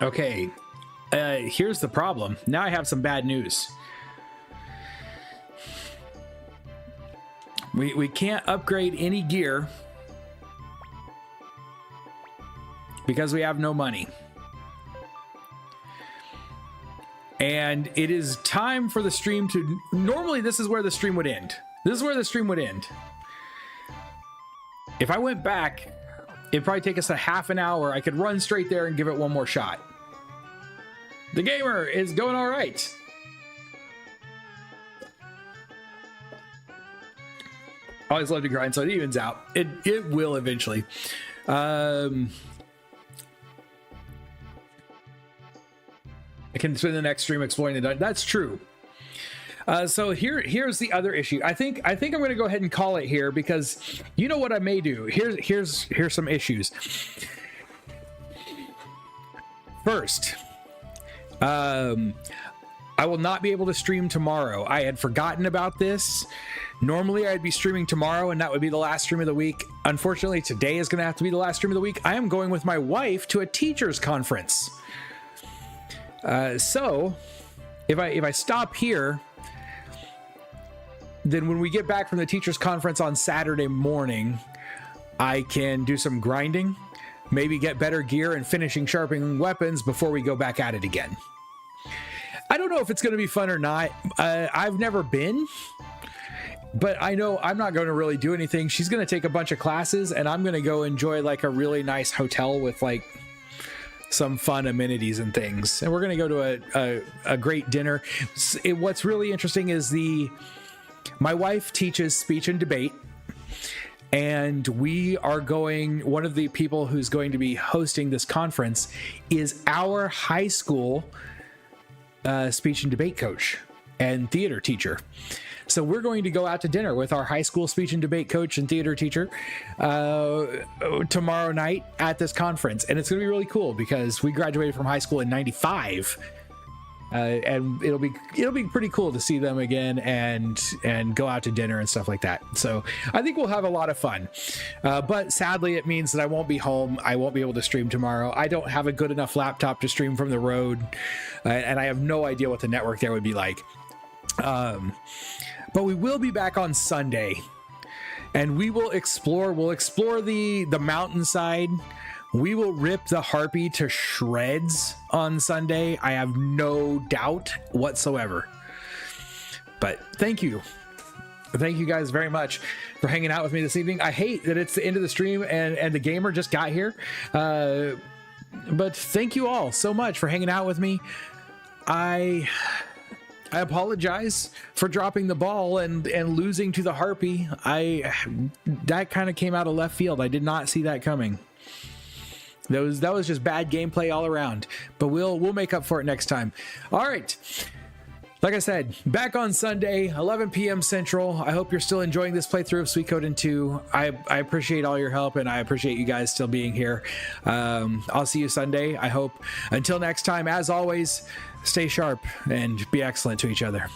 Okay, here's the problem. Now I have some bad news. We can't upgrade any gear because we have no money. And it is time for the stream to... Normally, this is where the stream would end. This is where the stream would end. If I went back, it'd probably take us a half an hour. I could run straight there and give it one more shot. The gamer is going all right. Always love to grind, so it evens out. It will eventually. I can spend the next stream exploring the dungeon. That's true. So here's the other issue. I think I'm going to go ahead and call it here because you know what I may do. Here's some issues. First, I will not be able to stream tomorrow. I had forgotten about this. Normally I'd be streaming tomorrow and that would be the last stream of the week. Unfortunately, today is going to have to be the last stream of the week. I am going with my wife to a teachers conference. So if I stop here, then when we get back from the teachers conference on Saturday morning, I can do some grinding, maybe get better gear and finishing sharpening weapons before we go back at it again. I don't know if it's going to be fun or not. I've never been, but I know I'm not going to really do anything. She's going to take a bunch of classes and I'm going to go enjoy like a really nice hotel with like some fun amenities and things. And we're going to go to a great dinner. What's really interesting is my wife teaches speech and debate. And we are one of the people who's going to be hosting this conference is our high school speech and debate coach and theater teacher. So we're going to go out to dinner with our high school speech and debate coach and theater teacher tomorrow night at this conference. And it's going to be really cool because we graduated from high school in '95. And it'll be pretty cool to see them again and go out to dinner and stuff like that. So I think we'll have a lot of fun. But sadly, it means that I won't be home. I won't be able to stream tomorrow. I don't have a good enough laptop to stream from the road, and I have no idea what the network there would be like. But we will be back on Sunday, and we will explore. We'll explore the mountainside. We will rip the Harpy to shreds on Sunday. I have no doubt whatsoever. But thank you. Thank you guys very much for hanging out with me this evening. I hate that it's the end of the stream and the gamer just got here. But thank you all so much for hanging out with me. I apologize for dropping the ball and losing to the Harpy. That kind of came out of left field. I did not see that coming. That was just bad gameplay all around. But we'll make up for it next time. All right. Like I said, back on Sunday, 11 p.m. Central. I hope you're still enjoying this playthrough of Suikoden II. I appreciate all your help, and I appreciate you guys still being here. I'll see you Sunday, I hope. Until next time, as always, stay sharp and be excellent to each other.